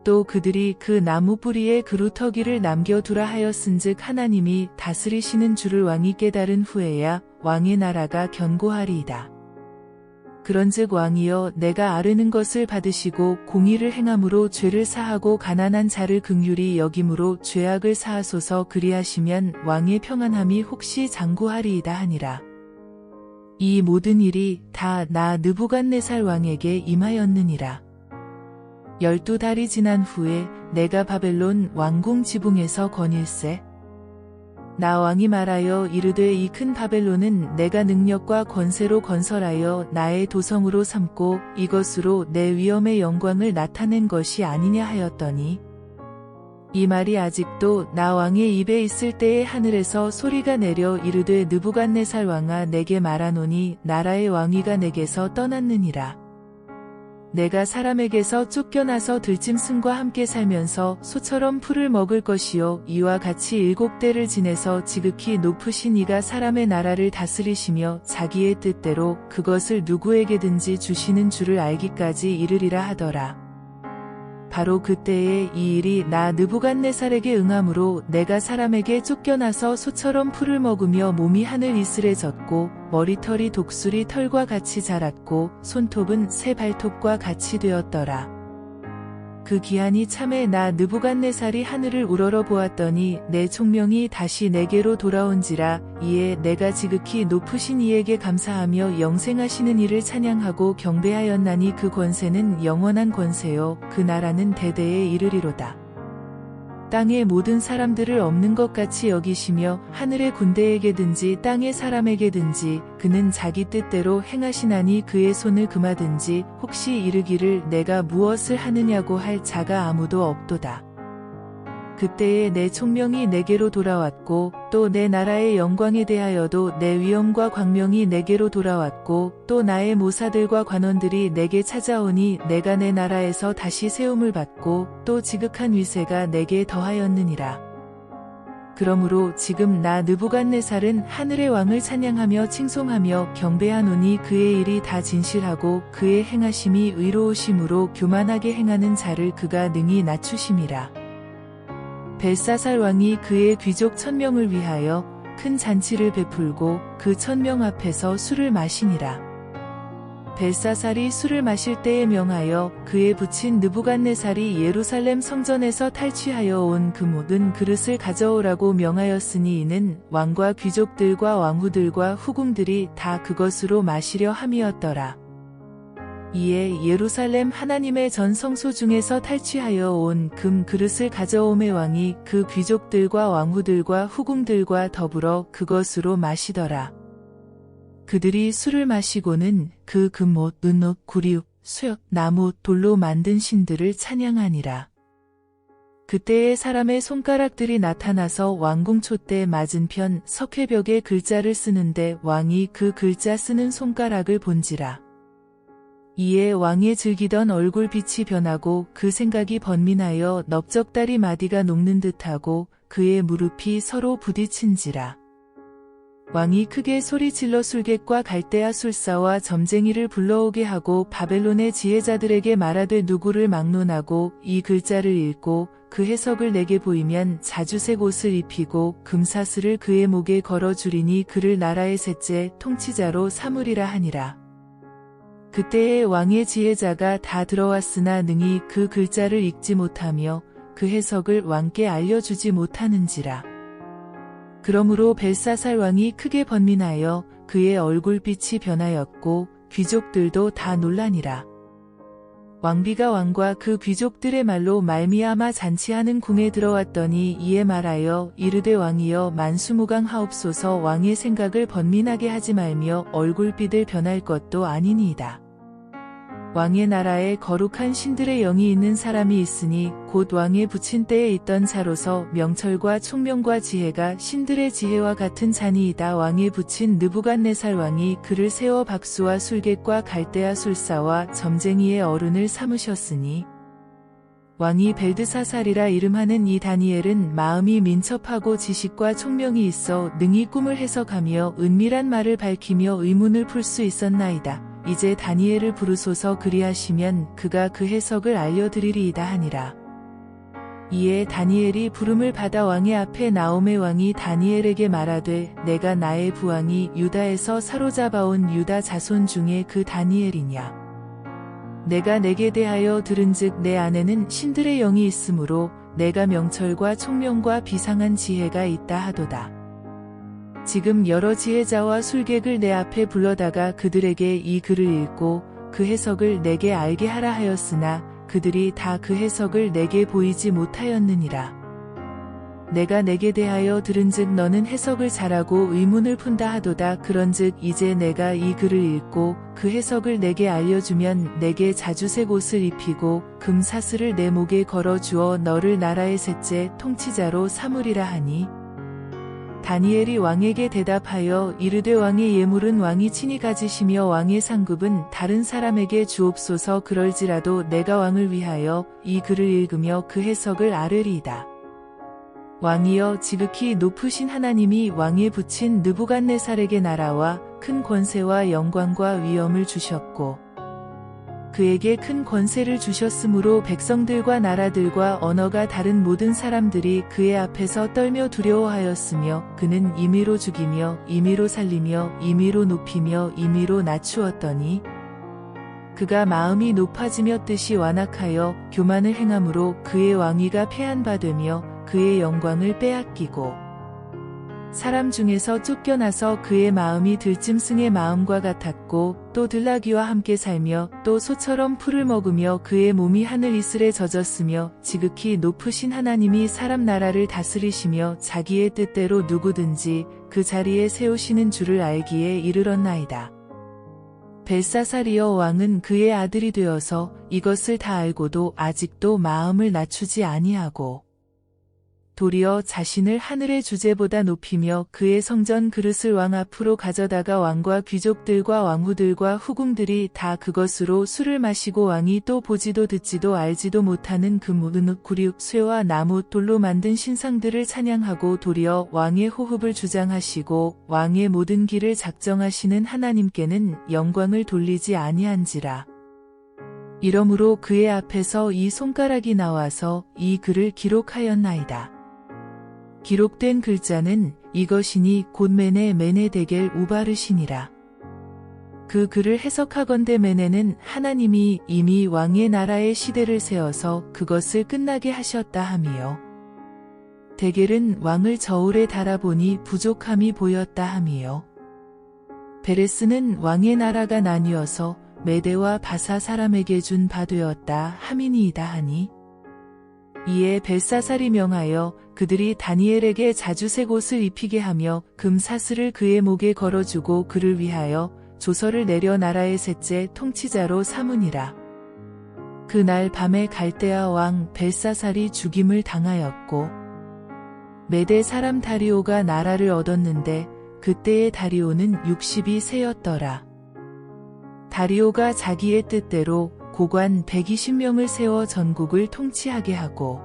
또 그들이 그 나무 뿌리에 그루터기를 남겨두라 하였은즉 하나님이 다스리시는 줄을 왕이 깨달은 후에야 왕의 나라가 견고하리이다. 그런즉 왕이여 내가 아뢰는 것을 받으시고 공의를 행함으로 죄를 사하고 가난한 자를 긍휼히 여김으로 죄악을 사하소서. 그리하시면 왕의 평안함이 혹시 장구하리이다 하니라. 이 모든 일이 다 나 느부갓네살 왕에게 임하였느니라. 12달이 지난 후에 내가 바벨론 왕궁 지붕에서 거닐세. 나 왕이 말하여 이르되 이 큰 바벨론은 내가 능력과 권세로 건설하여 나의 도성으로 삼고 이것으로 내 위엄의 영광을 나타낸 것이 아니냐 하였더니 이 말이 아직도 나 왕의 입에 있을 때에 하늘에서 소리가 내려 이르되 느부갓네살 왕아 내게 말하노니 나라의 왕위가 내게서 떠났느니라. 내가 사람에게서 쫓겨나서 들짐승과 함께 살면서 소처럼 풀을 먹을 것이요 이와 같이 7대를 지내서 지극히 높으신 이가 사람의 나라를 다스리시며 자기의 뜻대로 그것을 누구에게든지 주시는 줄을 알기까지 이르리라 하더라. 바로 그때에 이 일이 나 느부갓네살에게 응함으로 내가 사람에게 쫓겨나서 소처럼 풀을 먹으며 몸이 하늘 이슬에 젖고 머리털이 독수리 털과 같이 자랐고 손톱은 새 발톱과 같이 되었더라. 그 기한이 참에 나 느부갓네살이 하늘을 우러러 보았더니 내 총명이 다시 내게로 돌아온지라. 이에 내가 지극히 높으신 이에게 감사하며 영생하시는 이를 찬양하고 경배하였나니 그 권세는 영원한 권세요 그 나라는 대대에 이르리로다. 땅의 모든 사람들을 없는 것 같이 여기시며 하늘의 군대에게든지 땅의 사람에게든지 그는 자기 뜻대로 행하시나니 그의 손을 금하든지 혹시 이르기를 내가 무엇을 하느냐고 할 자가 아무도 없도다. 그때에 내 총명이 내게로 돌아왔고 또 내 나라의 영광에 대하여도 내 위엄과 광명이 내게로 돌아왔고 또 나의 모사들과 관원들이 내게 찾아오니 내가 내 나라에서 다시 세움을 받고 또 지극한 위세가 내게 더하였느니라. 그러므로 지금 나 느부갓네살은 하늘의 왕을 찬양하며 칭송하며 경배하노니 그의 일이 다 진실하고 그의 행하심이 의로우심으로 교만하게 행하는 자를 그가 능히 낮추심이라. 벨사살 왕이 그의 귀족 1000명을 위하여 큰 잔치를 베풀고 그 1000명 앞에서 술을 마시니라. 벨사살이 술을 마실 때에 명하여 그의 부친 느부갓네살이 예루살렘 성전에서 탈취하여 온 그 모든 그릇을 가져오라고 명하였으니 이는 왕과 귀족들과 왕후들과 후궁들이 다 그것으로 마시려 함이었더라. 이에 예루살렘 하나님의 전 성소 중에서 탈취하여 온 금 그릇을 가져오매 왕이 그 귀족들과 왕후들과 후궁들과 더불어 그것으로 마시더라. 그들이 술을 마시고는 그 금옷, 은옷, 구리옷, 수엽, 나무, 돌로 만든 신들을 찬양하니라. 그때에 사람의 손가락들이 나타나서 왕궁 촛대 맞은편 석회벽에 글자를 쓰는데 왕이 그 글자 쓰는 손가락을 본지라. 이에 왕의 즐기던 얼굴빛이 변하고 그 생각이 번민하여 넓적다리 마디가 녹는 듯하고 그의 무릎이 서로 부딪힌지라. 왕이 크게 소리질러 술객과 갈대아 술사와 점쟁이를 불러오게 하고 바벨론의 지혜자들에게 말하되 누구를 막론하고 이 글자를 읽고 그 해석을 내게 보이면 자주색 옷을 입히고 금사슬을 그의 목에 걸어주리니 그를 나라의 셋째 통치자로 삼으리라 하니라. 그때에 왕의 지혜자가 다 들어왔으나 능히 그 글자를 읽지 못하며 그 해석을 왕께 알려주지 못하는지라. 그러므로 벨사살 왕이 크게 번민하여 그의 얼굴빛이 변하였고 귀족들도 다 놀라니라. 왕비가 왕과 그 귀족들의 말로 말미암아 잔치하는 궁에 들어왔더니 이에 말하여 이르되 왕이여 만수무강하옵소서. 왕의 생각을 번민하게 하지 말며 얼굴빛을 변할 것도 아니니이다. 왕의 나라에 거룩한 신들의 영이 있는 사람이 있으니 곧 왕의 부친 때에 있던 자로서 명철과 총명과 지혜가 신들의 지혜와 같은 자니이다. 왕의 부친 느부갓네살 왕이 그를 세워 박수와 술객과 갈대아 술사와 점쟁이의 어른을 삼으셨으니 왕이 벨드사살이라 이름하는 이 다니엘은 마음이 민첩하고 지식과 총명이 있어 능히 꿈을 해석하며 은밀한 말을 밝히며 의문을 풀 수 있었나이다. 이제 다니엘을 부르소서. 그리하시면 그가 그 해석을 알려드리리이다 하니라. 이에 다니엘이 부름을 받아 왕의 앞에 나오매 왕이 다니엘에게 말하되 내가 나의 부왕이 유다에서 사로잡아온 유다 자손 중에 그 다니엘이냐. 내가 내게 대하여 들은즉 내 안에는 신들의 영이 있으므로 내가 명철과 총명과 비상한 지혜가 있다 하도다. 지금 여러 지혜자와 술객을 내 앞에 불러다가 그들에게 이 글을 읽고 그 해석을 내게 알게 하라 하였으나 그들이 다 그 해석을 내게 보이지 못하였느니라. 내가 내게 대하여 들은즉 너는 해석을 잘하고 의문을 푼다 하도다. 그런즉 이제 내가 이 글을 읽고 그 해석을 내게 알려주면 내게 자주색 옷을 입히고 금사슬을 내 목에 걸어주어 너를 나라의 셋째 통치자로 삼으리라 하니 다니엘이 왕에게 대답하여 이르되 왕의 예물은 왕이 친히 가지시며 왕의 상급은 다른 사람에게 주옵소서. 그럴지라도 내가 왕을 위하여 이 글을 읽으며 그 해석을 아뢰리이다. 왕이여 지극히 높으신 하나님이 왕의 부친 느부갓네살에게 나라와 큰 권세와 영광과 위엄을 주셨고 그에게 큰 권세를 주셨으므로 백성들과 나라들과 언어가 다른 모든 사람들이 그의 앞에서 떨며 두려워하였으며 그는 임의로 죽이며 임의로 살리며 임의로 높이며 임의로 낮추었더니 그가 마음이 높아지며 뜻이 완악하여 교만을 행함으로 그의 왕위가 패한 바 되며 그의 영광을 빼앗기고 사람 중에서 쫓겨나서 그의 마음이 들짐승의 마음과 같았고 또 들나귀와 함께 살며 또 소처럼 풀을 먹으며 그의 몸이 하늘 이슬에 젖었으며 지극히 높으신 하나님이 사람 나라를 다스리시며 자기의 뜻대로 누구든지 그 자리에 세우시는 줄을 알기에 이르렀나이다. 벨사살이여 왕은 그의 아들이 되어서 이것을 다 알고도 아직도 마음을 낮추지 아니하고 도리어 자신을 하늘의 주제보다 높이며 그의 성전 그릇을 왕 앞으로 가져다가 왕과 귀족들과 왕후들과 후궁들이 다 그것으로 술을 마시고 왕이 또 보지도 듣지도 알지도 못하는 금, 은, 구리, 쇠와 나무, 돌로 만든 신상들을 찬양하고 도리어 왕의 호흡을 주장하시고 왕의 모든 길을 작정하시는 하나님께는 영광을 돌리지 아니한지라. 이러므로 그의 앞에서 이 손가락이 나와서 이 글을 기록하였나이다. 기록된 글자는 이것이니 곧 메네 데겔 우바르시니라. 그 글을 해석하건대 메네는 하나님이 이미 왕의 나라의 시대를 세워서 그것을 끝나게 하셨다 함이요. 데겔은 왕을 저울에 달아보니 부족함이 보였다 함이요. 베레스는 왕의 나라가 나뉘어서 메대와 바사 사람에게 준 바 되었다 함이니이다 하니 이에 벨사살이 명하여 그들이 다니엘에게 자주색 옷을 입히게 하며 금사슬을 그의 목에 걸어주고 그를 위하여 조서를 내려 나라의 셋째 통치자로 삼으니라. 그날 밤에 갈대아 왕 벨사살이 죽임을 당하였고 메대 사람 다리오가 나라를 얻었는데 그때의 다리오는 62세였더라. 다리오가 자기의 뜻대로 고관 120명을 세워 전국을 통치하게 하고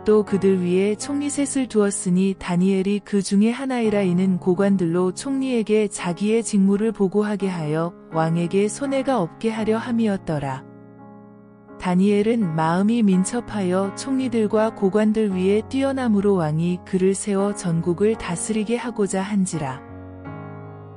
또 그들 위에 총리셋을 두었으니 다니엘이 그 중에 하나이라. 이는 고관들로 총리에게 자기의 직무를 보고하게 하여 왕에게 손해가 없게 하려 함이었더라. 다니엘은 마음이 민첩하여 총리들과 고관들 위에 뛰어남으로 왕이 그를 세워 전국을 다스리게 하고자 한지라.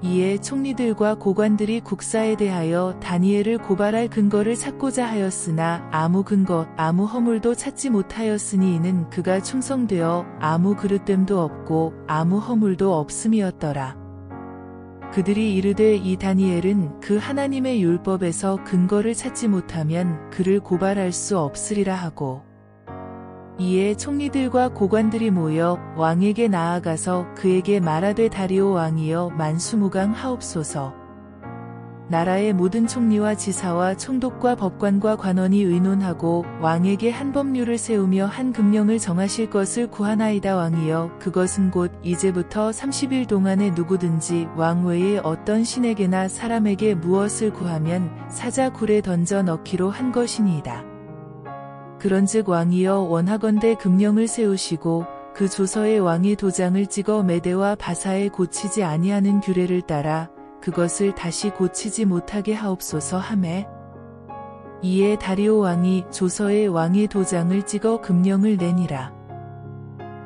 이에 총리들과 고관들이 국사에 대하여 다니엘을 고발할 근거를 찾고자 하였으나 아무 근거, 아무 허물도 찾지 못하였으니 이는 그가 충성되어 아무 그릇됨도 없고 아무 허물도 없음이었더라. 그들이 이르되 이 다니엘은 그 하나님의 율법에서 근거를 찾지 못하면 그를 고발할 수 없으리라 하고 이에 총리들과 고관들이 모여 왕에게 나아가서 그에게 말하되 다리오 왕이여 만수무강 하옵소서. 나라의 모든 총리와 지사와 총독과 법관과 관원이 의논하고 왕에게 한 법률을 세우며 한 금령을 정하실 것을 구하나이다. 왕이여 그것은 곧 이제부터 30일 동안에 누구든지 왕 외에 어떤 신에게나 사람에게 무엇을 구하면 사자 굴에 던져 넣기로 한 것이니이다. 그런즉 왕이여 원하건대 금령을 세우시고 그 조서에 왕의 도장을 찍어 메대와 바사에 고치지 아니하는 규례를 따라 그것을 다시 고치지 못하게 하옵소서 하매 이에 다리오 왕이 조서에 왕의 도장을 찍어 금령을 내니라.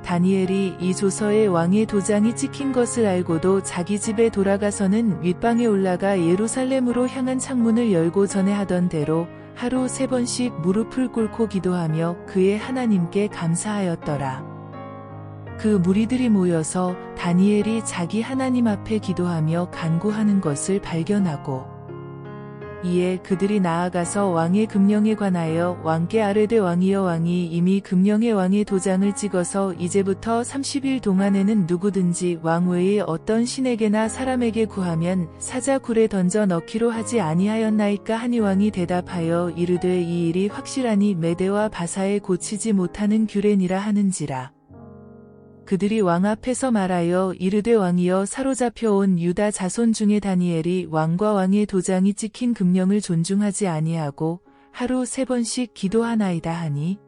다니엘이 이 조서에 왕의 도장이 찍힌 것을 알고도 자기 집에 돌아가서는 윗방에 올라가 예루살렘으로 향한 창문을 열고 전에 하던 대로 하루 3번씩 무릎을 꿇고 기도하며 그의 하나님께 감사하였더라. 그 무리들이 모여서 다니엘이 자기 하나님 앞에 기도하며 간구하는 것을 발견하고 이에 그들이 나아가서 왕의 금령에 관하여 왕께 아뢰되 왕이여 왕이 이미 금령에 왕의 도장을 찍어서 이제부터 30일 동안에는 누구든지 왕 외에 어떤 신에게나 사람에게 구하면 사자 굴에 던져 넣기로 하지 아니하였나이까 하니 왕이 대답하여 이르되 이 일이 확실하니 메대와 바사에 고치지 못하는 규례니라 하는지라. 그들이 왕 앞에서 말하여 이르되 왕이여 사로잡혀온 유다 자손 중에 다니엘이 왕과 왕의 도장이 찍힌 금령을 존중하지 아니하고 하루 3번씩 기도하나이다 하니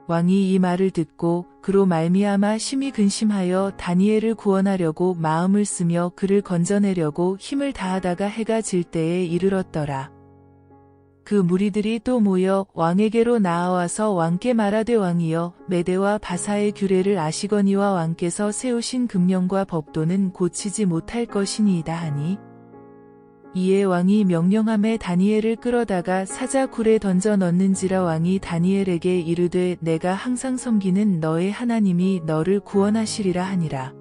왕이 이 말을 듣고 그로 말미암아 심히 근심하여 다니엘을 구원하려고 마음을 쓰며 그를 건져내려고 힘을 다하다가 해가 질 때에 이르렀더라. 그 무리들이 또 모여 왕에게로 나아와서 왕께 말하되 왕이여 메대와 바사의 규례를 아시거니와 왕께서 세우신 금령과 법도는 고치지 못할 것이니이다 하니 이에 왕이 명령함에 다니엘을 끌어다가 사자 굴에 던져 넣는지라. 왕이 다니엘에게 이르되 내가 항상 섬기는 너의 하나님이 너를 구원하시리라 하니라.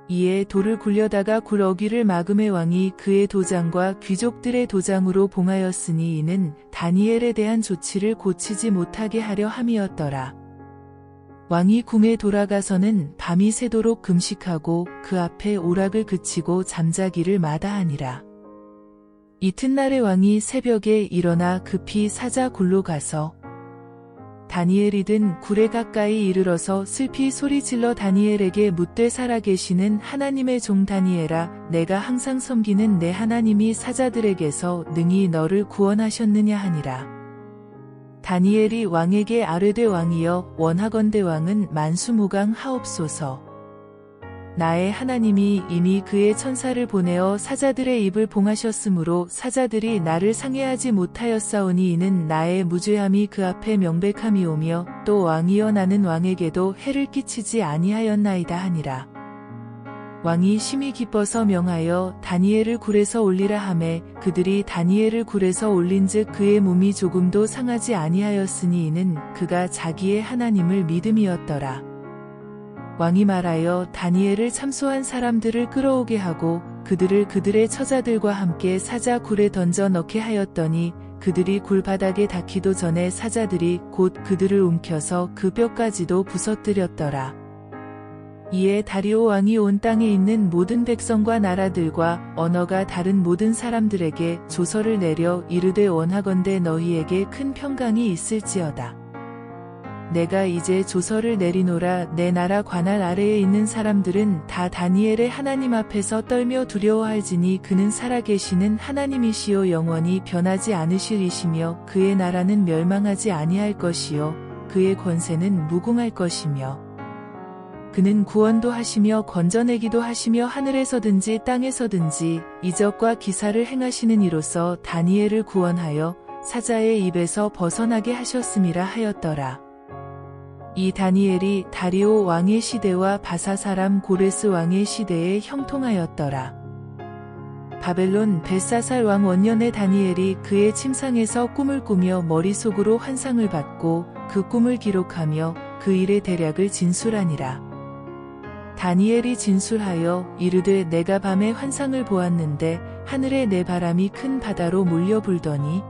이에 돌을 굴려다가 굴 어귀를 막음에 왕이 그의 도장과 귀족들의 도장으로 봉하였으니 이는 다니엘에 대한 조치를 고치지 못하게 하려 함이었더라. 왕이 궁에 돌아가서는 밤이 새도록 금식하고 그 앞에 오락을 그치고 잠자기를 마다하니라. 이튿날에 왕이 새벽에 일어나 급히 사자 굴로 가서 다니엘이 든 굴에 가까이 이르러서 슬피 소리질러 다니엘에게 묻되 살아계시는 하나님의 종 다니엘아, 내가 항상 섬기는 내 하나님이 사자들에게서 능히 너를 구원하셨느냐 하니라. 다니엘이 왕에게 아뢰되 왕이여, 원하건대 왕은 만수무강 하옵소서. 나의 하나님이 이미 그의 천사를 보내어 사자들의 입을 봉하셨으므로 사자들이 나를 상해하지 못하였사오니 이는 나의 무죄함이 그 앞에 명백함이오며 또 왕이여 나는 왕에게도 해를 끼치지 아니하였나이다 하니라. 왕이 심히 기뻐서 명하여 다니엘을 굴에서 올리라 하매 그들이 다니엘을 굴에서 올린즉 그의 몸이 조금도 상하지 아니하였으니 이는 그가 자기의 하나님을 믿음이었더라. 왕이 말하여 다니엘을 참소한 사람들을 끌어오게 하고 그들을 그들의 처자들과 함께 사자 굴에 던져 넣게 하였더니 그들이 굴 바닥에 닿기도 전에 사자들이 곧 그들을 움켜서 그 뼈까지도 부서뜨렸더라. 이에 다리오 왕이 온 땅에 있는 모든 백성과 나라들과 언어가 다른 모든 사람들에게 조서를 내려 이르되 원하건대 너희에게 큰 평강이 있을지어다. 내가 이제 조서를 내리노라. 내 나라 관할 아래에 있는 사람들은 다 다니엘의 하나님 앞에서 떨며 두려워할지니 그는 살아계시는 하나님이시요 영원히 변하지 않으실 이시며 그의 나라는 멸망하지 아니할 것이요 그의 권세는 무궁할 것이며 그는 구원도 하시며 건져내기도 하시며 하늘에서든지 땅에서든지 이적과 기사를 행하시는 이로써 다니엘을 구원하여 사자의 입에서 벗어나게 하셨음이라 하였더라. 이 다니엘이 다리오 왕의 시대와 바사 사람 고레스 왕의 시대에 형통하였더라. 바벨론 벨사살 왕 원년에 다니엘이 그의 침상에서 꿈을 꾸며 머릿속으로 환상을 받고 그 꿈을 기록하며 그 일의 대략을 진술하니라. 다니엘이 진술하여 이르되 내가 밤에 환상을 보았는데 하늘에 내 바람이 큰 바다로 몰려 불더니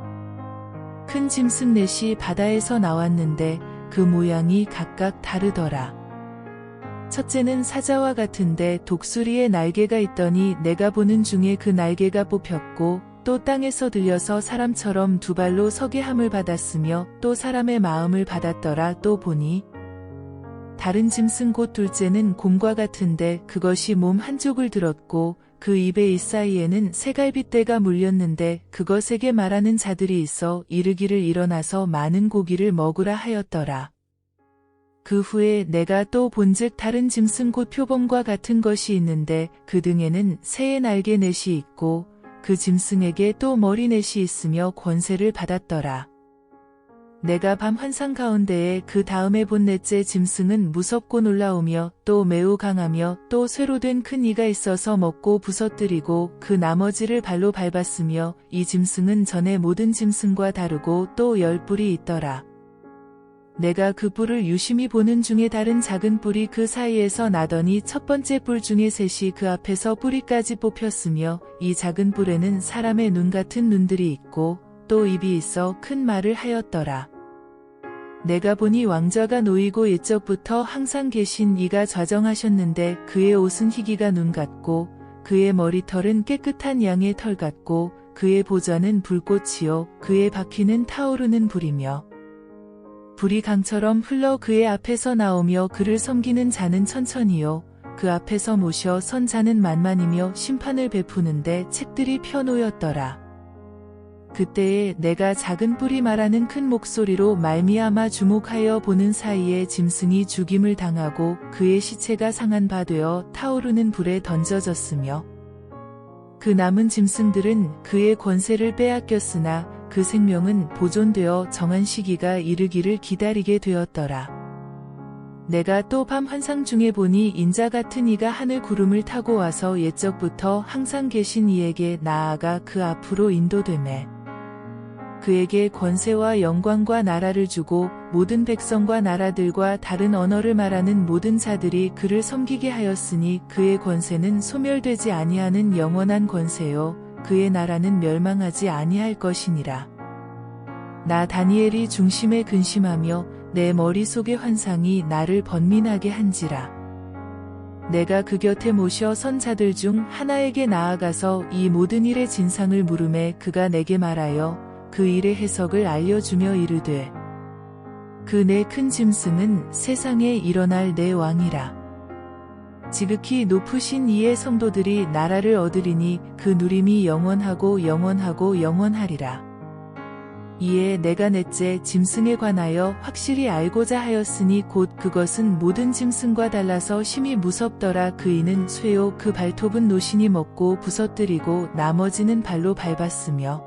큰 짐승 넷이 바다에서 나왔는데 그 모양이 각각 다르더라. 첫째는 사자와 같은데 독수리의 날개가 있더니 내가 보는 중에 그 날개가 뽑혔고 또 땅에서 들려서 사람처럼 두 발로 서게 함을 받았으며 또 사람의 마음을 받았더라. 또 보니 다른 짐승 곧 둘째는 곰과 같은데 그것이 몸 한쪽을 들었고 그 입의 잇사이에는 새갈빗대가 물렸는데 그것에게 말하는 자들이 있어 이르기를 일어나서 많은 고기를 먹으라 하였더라. 그 후에 내가 또 본즉 다른 짐승 곧 표범과 같은 것이 있는데 그 등에는 새의 날개 넷이 있고 그 짐승에게 또 머리 넷이 있으며 권세를 받았더라. 내가 밤 환상 가운데에 그 다음에 본 넷째 짐승은 무섭고 놀라우며 또 매우 강하며 또 쇠로 된 큰 이가 있어서 먹고 부서뜨리고 그 나머지를 발로 밟았으며 이 짐승은 전에 모든 짐승과 다르고 또 10뿔이 있더라. 내가 그 뿔을 유심히 보는 중에 다른 작은 뿔이 그 사이에서 나더니 첫 번째 뿔 중에 셋이 그 앞에서 뿌리까지 뽑혔으며 이 작은 뿔에는 사람의 눈 같은 눈들이 있고 또 입이 있어 큰 말을 하였더라. 내가 보니 왕좌가 놓이고 옛적부터 항상 계신 이가 좌정하셨는데 그의 옷은 희기가 눈 같고 그의 머리털은 깨끗한 양의 털 같고 그의 보좌는 불꽃이요 그의 바퀴는 타오르는 불이며 불이 강처럼 흘러 그의 앞에서 나오며 그를 섬기는 자는 천천히요 그 앞에서 모셔 선 자는 만만이며 심판을 베푸는데 책들이 펴놓였더라. 그때에 내가 작은 뿔이 말하는 큰 목소리로 말미암아 주목하여 보는 사이에 짐승이 죽임을 당하고 그의 시체가 상한 바 되어 타오르는 불에 던져졌으며 그 남은 짐승들은 그의 권세를 빼앗겼으나 그 생명은 보존되어 정한 시기가 이르기를 기다리게 되었더라. 내가 또 밤 환상 중에 보니 인자 같은 이가 하늘 구름을 타고 와서 옛적부터 항상 계신 이에게 나아가 그 앞으로 인도되매 그에게 권세와 영광과 나라를 주고 모든 백성과 나라들과 다른 언어를 말하는 모든 자들이 그를 섬기게 하였으니 그의 권세는 소멸되지 아니하는 영원한 권세요 그의 나라는 멸망하지 아니할 것이니라. 나 다니엘이 중심에 근심하며 내 머릿속의 환상이 나를 번민하게 한지라. 내가 그 곁에 모셔 선 자들 중 하나에게 나아가서 이 모든 일의 진상을 물으매 그가 내게 말하여 그 일의 해석을 알려주며 이르되 그 내 큰 짐승은 세상에 일어날 내 왕이라. 지극히 높으신 이의 성도들이 나라를 얻으리니 그 누림이 영원하고 영원하고 영원하리라. 이에 내가 넷째 짐승에 관하여 확실히 알고자 하였으니 곧 그것은 모든 짐승과 달라서 심히 무섭더라. 그 이는 쇠요 그 발톱은 노신이 먹고 부서뜨리고 나머지는 발로 밟았으며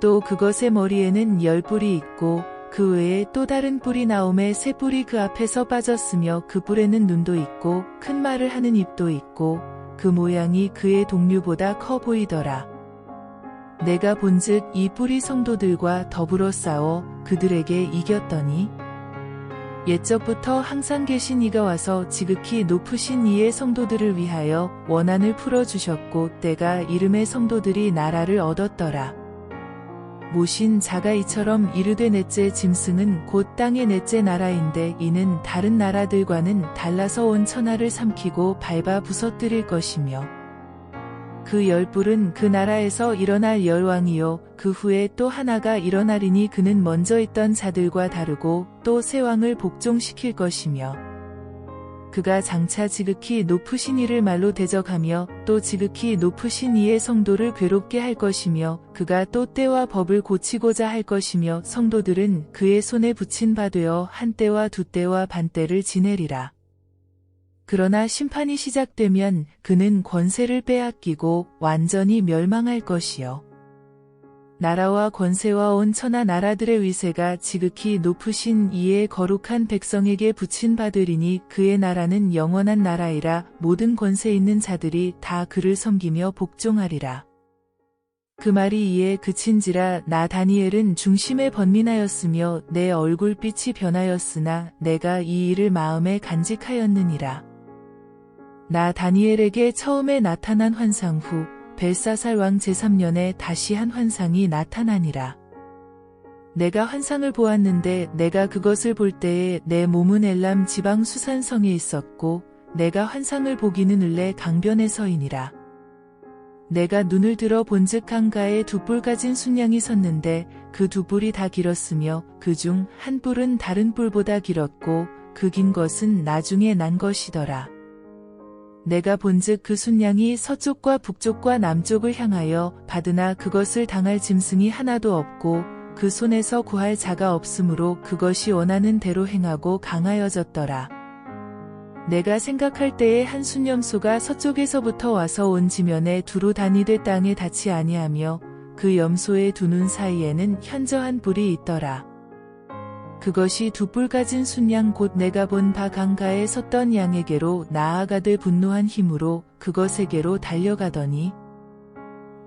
또 그것의 머리에는 10뿔이 있고 그 외에 또 다른 뿔이 나오매 새 뿔이 그 앞에서 빠졌으며 그 뿔에는 눈도 있고 큰 말을 하는 입도 있고 그 모양이 그의 동류보다 커 보이더라. 내가 본즉 이 뿔이 성도들과 더불어 싸워 그들에게 이겼더니 옛적부터 항상 계신 이가 와서 지극히 높으신 이의 성도들을 위하여 원한을 풀어주셨고 때가 이름의 성도들이 나라를 얻었더라. 모신 자가 이처럼 이르되 넷째 짐승은 곧 땅의 넷째 나라인데 이는 다른 나라들과는 달라서 온 천하를 삼키고 밟아 부서뜨릴 것이며 그 10뿔은 그 나라에서 일어날 열왕이요 그 후에 또 하나가 일어나리니 그는 먼저 있던 자들과 다르고 또 새 왕을 복종시킬 것이며 그가 장차 지극히 높으신 이를 말로 대적하며 또 지극히 높으신 이의 성도를 괴롭게 할 것이며 그가 또 때와 법을 고치고자 할 것이며 성도들은 그의 손에 붙인 바 되어 한 때와 두 때와 반 때를 지내리라. 그러나 심판이 시작되면 그는 권세를 빼앗기고 완전히 멸망할 것이요. 나라와 권세와 온 천하 나라들의 위세가 지극히 높으신 이의 거룩한 백성에게 붙인 바 되리니 그의 나라는 영원한 나라이라. 모든 권세 있는 자들이 다 그를 섬기며 복종하리라. 그 말이 이에 그친지라. 나 다니엘은 중심에 번민하였으며 내 얼굴빛이 변하였으나 내가 이 일을 마음에 간직하였느니라. 나 다니엘에게 처음에 나타난 환상 후 벨사살 왕 제3년에 다시 한 환상이 나타나니라. 내가 환상을 보았는데 내가 그것을 볼 때에 내 몸은 엘람 지방 수산성에 있었고 내가 환상을 보기는 을레 강변에 서이니라. 내가 눈을 들어 본즉 강가에 2뿔 가진 순양이 섰는데 그 2뿔이 다 길었으며 그 중 한 뿔은 다른 뿔보다 길었고 그 긴 것은 나중에 난 것이더라. 내가 본즉 그 순양이 서쪽과 북쪽과 남쪽을 향하여 받으나 그것을 당할 짐승이 하나도 없고 그 손에서 구할 자가 없으므로 그것이 원하는 대로 행하고 강하여졌더라. 내가 생각할 때에 한 순염소가 서쪽에서부터 와서 온 지면에 두루 다니되 땅에 닿지 아니하며 그 염소의 두 눈 사이에는 현저한 뿔이 있더라. 그것이 2뿔 가진 순양 곧 내가 본 바 강가에 섰던 양에게로 나아가되 분노한 힘으로 그것에게로 달려가더니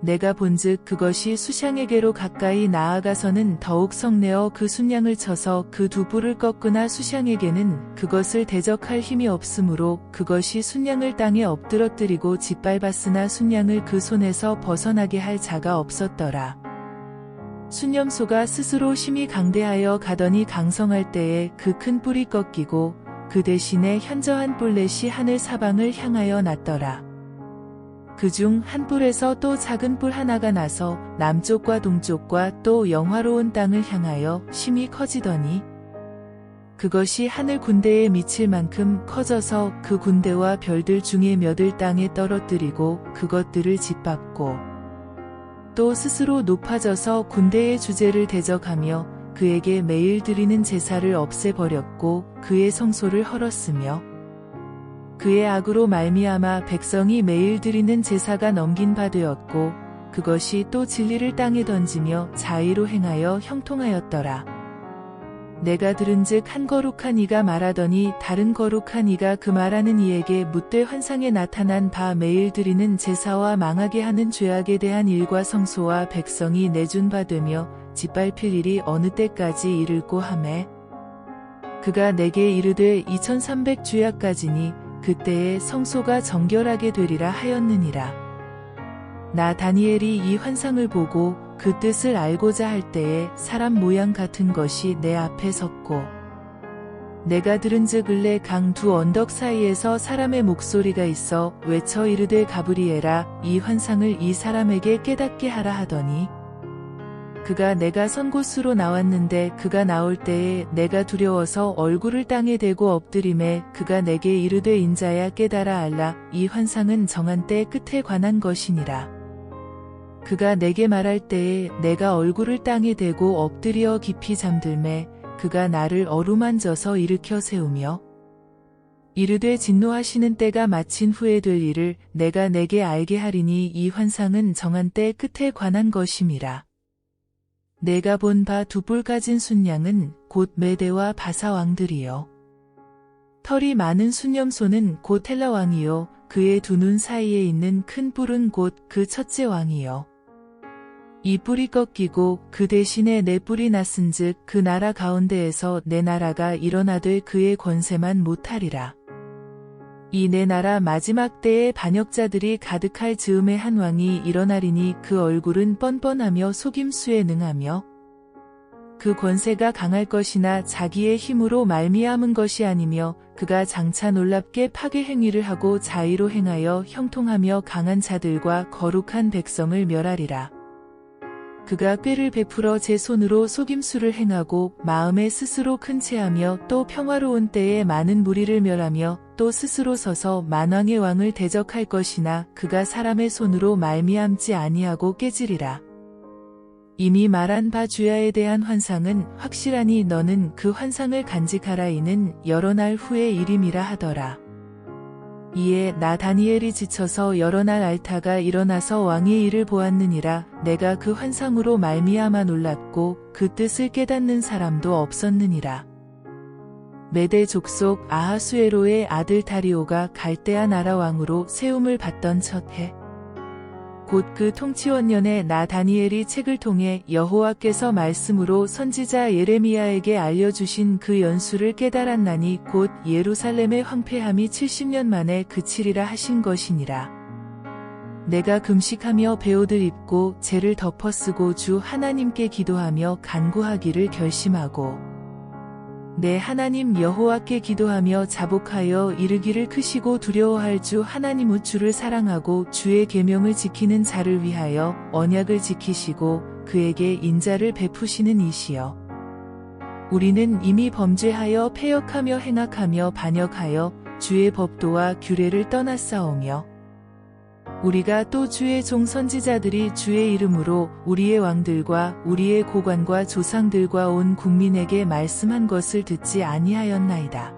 내가 본즉 그것이 수샹에게로 가까이 나아가서는 더욱 성내어 그 순양을 쳐서 그 2뿔을 꺾으나 수샹에게는 그것을 대적할 힘이 없으므로 그것이 순양을 땅에 엎드러뜨리고 짓밟았으나 순양을 그 손에서 벗어나게 할 자가 없었더라. 순염소가 스스로 심히 강대하여 가더니 강성할 때에 그 큰 뿔이 꺾이고 그 대신에 현저한 뿔렛이 하늘 사방을 향하여 났더라. 그중 한 뿔에서 또 작은 뿔 하나가 나서 남쪽과 동쪽과 또 영화로운 땅을 향하여 심히 커지더니 그것이 하늘 군대에 미칠 만큼 커져서 그 군대와 별들 중에 몇을 땅에 떨어뜨리고 그것들을 짓밟고 또 스스로 높아져서 군대의 주제를 대적하며 그에게 매일 드리는 제사를 없애버렸고 그의 성소를 헐었으며 그의 악으로 말미암아 백성이 매일 드리는 제사가 넘긴 바 되었고 그것이 또 진리를 땅에 던지며 자의로 행하여 형통하였더라. 내가 들은즉 한 거룩한 이가 말하더니 다른 거룩한 이가 그 말하는 이에게 묻되 환상에 나타난 바 매일 드리는 제사와 망하게 하는 죄악에 대한 일과 성소와 백성이 내준 바 되며 짓밟힐 일이 어느 때까지 이를꼬 하매 그가 내게 이르되 2300 주야까지니 그때에 성소가 정결하게 되리라 하였느니라. 나 다니엘이 이 환상을 보고 그 뜻을 알고자 할 때에 사람 모양 같은 것이 내 앞에 섰고 내가 들은즉 을레 강 두 언덕 사이에서 사람의 목소리가 있어 외쳐 이르되 가브리엘아 이 환상을 이 사람에게 깨닫게 하라 하더니 그가 내가 선 곳으로 나왔는데 그가 나올 때에 내가 두려워서 얼굴을 땅에 대고 엎드림에 그가 내게 이르되 인자야 깨달아 알라 이 환상은 정한 때 끝에 관한 것이니라. 그가 내게 말할 때에 내가 얼굴을 땅에 대고 엎드려 깊이 잠들매 그가 나를 어루만져서 일으켜 세우며 이르되 진노하시는 때가 마친 후에 될 일을 내가 내게 알게 하리니 이 환상은 정한 때 끝에 관한 것임이라. 내가 본 바 두 뿔 가진 순양은 곧 메대와 바사 왕들이요. 털이 많은 순념소는 곧 헬라 왕이요. 그의 두 눈 사이에 있는 큰 뿔은 곧 그 첫째 왕이요. 이 뿔이 꺾이고 그 대신에 네 뿔이 났은즉 그 나라 가운데에서 내 나라가 일어나되 그의 권세만 못하리라. 이 내 나라 마지막 때에 반역자들이 가득할 즈음에 한 왕이 일어나리니 그 얼굴은 뻔뻔하며 속임수에 능하며 그 권세가 강할 것이나 자기의 힘으로 말미암은 것이 아니며 그가 장차 놀랍게 파괴 행위를 하고 자의로 행하여 형통하며 강한 자들과 거룩한 백성을 멸하리라. 그가 꾀를 베풀어 제 손으로 속임수를 행하고 마음에 스스로 큰 채하며 또 평화로운 때에 많은 무리를 멸하며 또 스스로 서서 만왕의 왕을 대적할 것이나 그가 사람의 손으로 말미암지 아니하고 깨지리라. 이미 말한 바 주야에 대한 환상은 확실하니 너는 그 환상을 간직하라 이는 여러 날 후의 일임이라 하더라. 이에 나 다니엘이 지쳐서 여러 날 앓다가 일어나서 왕의 일을 보았느니라. 내가 그 환상으로 말미암아 놀랐고 그 뜻을 깨닫는 사람도 없었느니라. 메대 족속 아하수에로의 아들 다리오가 갈대아 나라 왕으로 세움을 받던 첫 해 곧 그 통치원년에 나 다니엘이 책을 통해 여호와께서 말씀으로 선지자 예레미야에게 알려주신 그 연수를 깨달았나니 곧 예루살렘의 황폐함이 70년 만에 그치리라 하신 것이니라. 내가 금식하며 베옷을 입고 재를 덮어쓰고 주 하나님께 기도하며 간구하기를 결심하고 내 하나님 여호와께 기도하며 자복하여 이르기를 크시고 두려워할 주 하나님 우주를 사랑하고 주의 계명을 지키는 자를 위하여 언약을 지키시고 그에게 인자를 베푸시는 이시여. 우리는 이미 범죄하여 패역하며 행악하며 반역하여 주의 법도와 규례를 떠났사오며 우리가 또 주의 종 선지자들이 주의 이름으로 우리의 왕들과 우리의 고관과 조상들과 온 국민에게 말씀한 것을 듣지 아니하였나이다.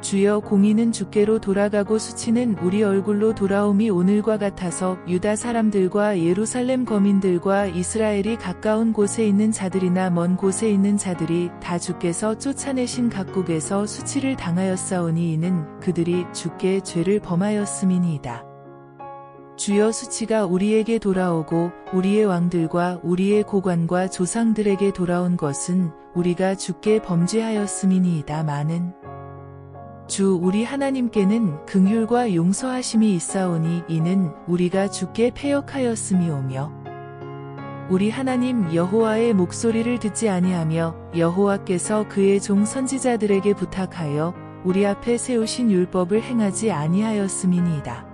주여 공의는 주께로 돌아가고 수치는 우리 얼굴로 돌아옴이 오늘과 같아서 유다 사람들과 예루살렘 거민들과 이스라엘이 가까운 곳에 있는 자들이나 먼 곳에 있는 자들이 다 주께서 쫓아내신 각국에서 수치를 당하였사오니 이는 그들이 주께 죄를 범하였음이니이다. 주여 수치가 우리에게 돌아오고 우리의 왕들과 우리의 고관과 조상들에게 돌아온 것은 우리가 주께 범죄하였음이니이다. 많은 주 우리 하나님께는 긍휼과 용서하심이 있사오니 이는 우리가 주께 패역하였음이오며 우리 하나님 여호와의 목소리를 듣지 아니하며 여호와께서 그의 종 선지자들에게 부탁하여 우리 앞에 세우신 율법을 행하지 아니하였음이니이다.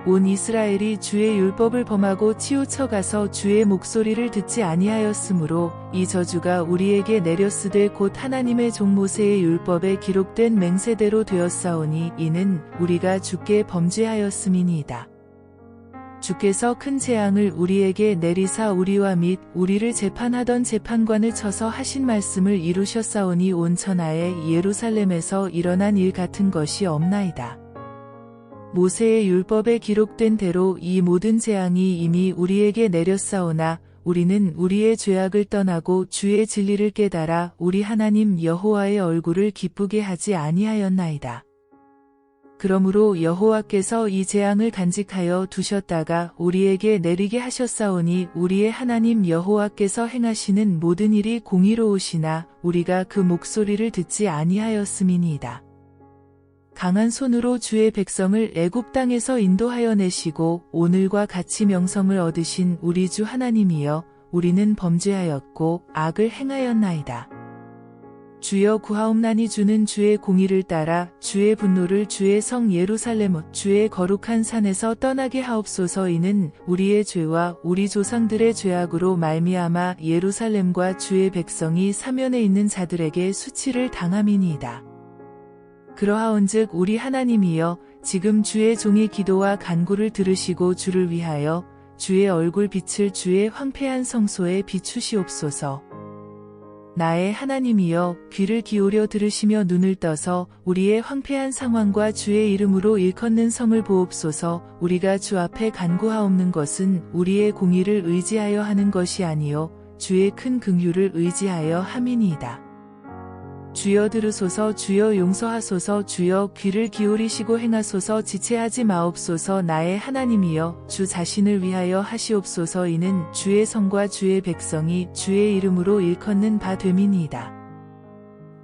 온 이스라엘이 주의 율법을 범하고 치우쳐 가서 주의 목소리를 듣지 아니하였으므로 이 저주가 우리에게 내렸으되 곧 하나님의 종 모세의 율법에 기록된 맹세대로 되었사오니 이는 우리가 주께 범죄하였음이니이다. 주께서 큰 재앙을 우리에게 내리사 우리와 및 우리를 재판하던 재판관을 쳐서 하신 말씀을 이루셨사오니 온 천하에 예루살렘에서 일어난 일 같은 것이 없나이다. 모세의 율법에 기록된 대로 이 모든 재앙이 이미 우리에게 내렸사오나 우리는 우리의 죄악을 떠나고 주의 진리를 깨달아 우리 하나님 여호와의 얼굴을 기쁘게 하지 아니하였나이다. 그러므로 여호와께서 이 재앙을 간직하여 두셨다가 우리에게 내리게 하셨사오니 우리의 하나님 여호와께서 행하시는 모든 일이 공의로우시나 우리가 그 목소리를 듣지 아니하였음이니이다. 강한 손으로 주의 백성을 애굽 땅에서 인도하여 내시고 오늘과 같이 명성을 얻으신 우리 주 하나님이여, 우리는 범죄하였고 악을 행하였나이다. 주여 구하옵나니 주는 주의 공의를 따라 주의 분노를 주의 성 예루살렘 주의 거룩한 산에서 떠나게 하옵소서. 이는 우리의 죄와 우리 조상들의 죄악으로 말미암아 예루살렘과 주의 백성이 사면에 있는 자들에게 수치를 당함이니이다. 그러하온즉 우리 하나님이여, 지금 주의 종의 기도와 간구를 들으시고 주를 위하여 주의 얼굴 빛을 주의 황폐한 성소에 비추시옵소서. 나의 하나님이여, 귀를 기울여 들으시며 눈을 떠서 우리의 황폐한 상황과 주의 이름으로 일컫는 성을 보옵소서. 우리가 주 앞에 간구하옵는 것은 우리의 공의를 의지하여 하는 것이 아니요 주의 큰 긍휼을 의지하여 함이니이다. 주여 들으소서. 주여 용서하소서. 주여 귀를 기울이시고 행하소서. 지체하지 마옵소서. 나의 하나님이여, 주 자신을 위하여 하시옵소서. 이는 주의 성과 주의 백성이 주의 이름으로 일컫는 바 됨이니이다.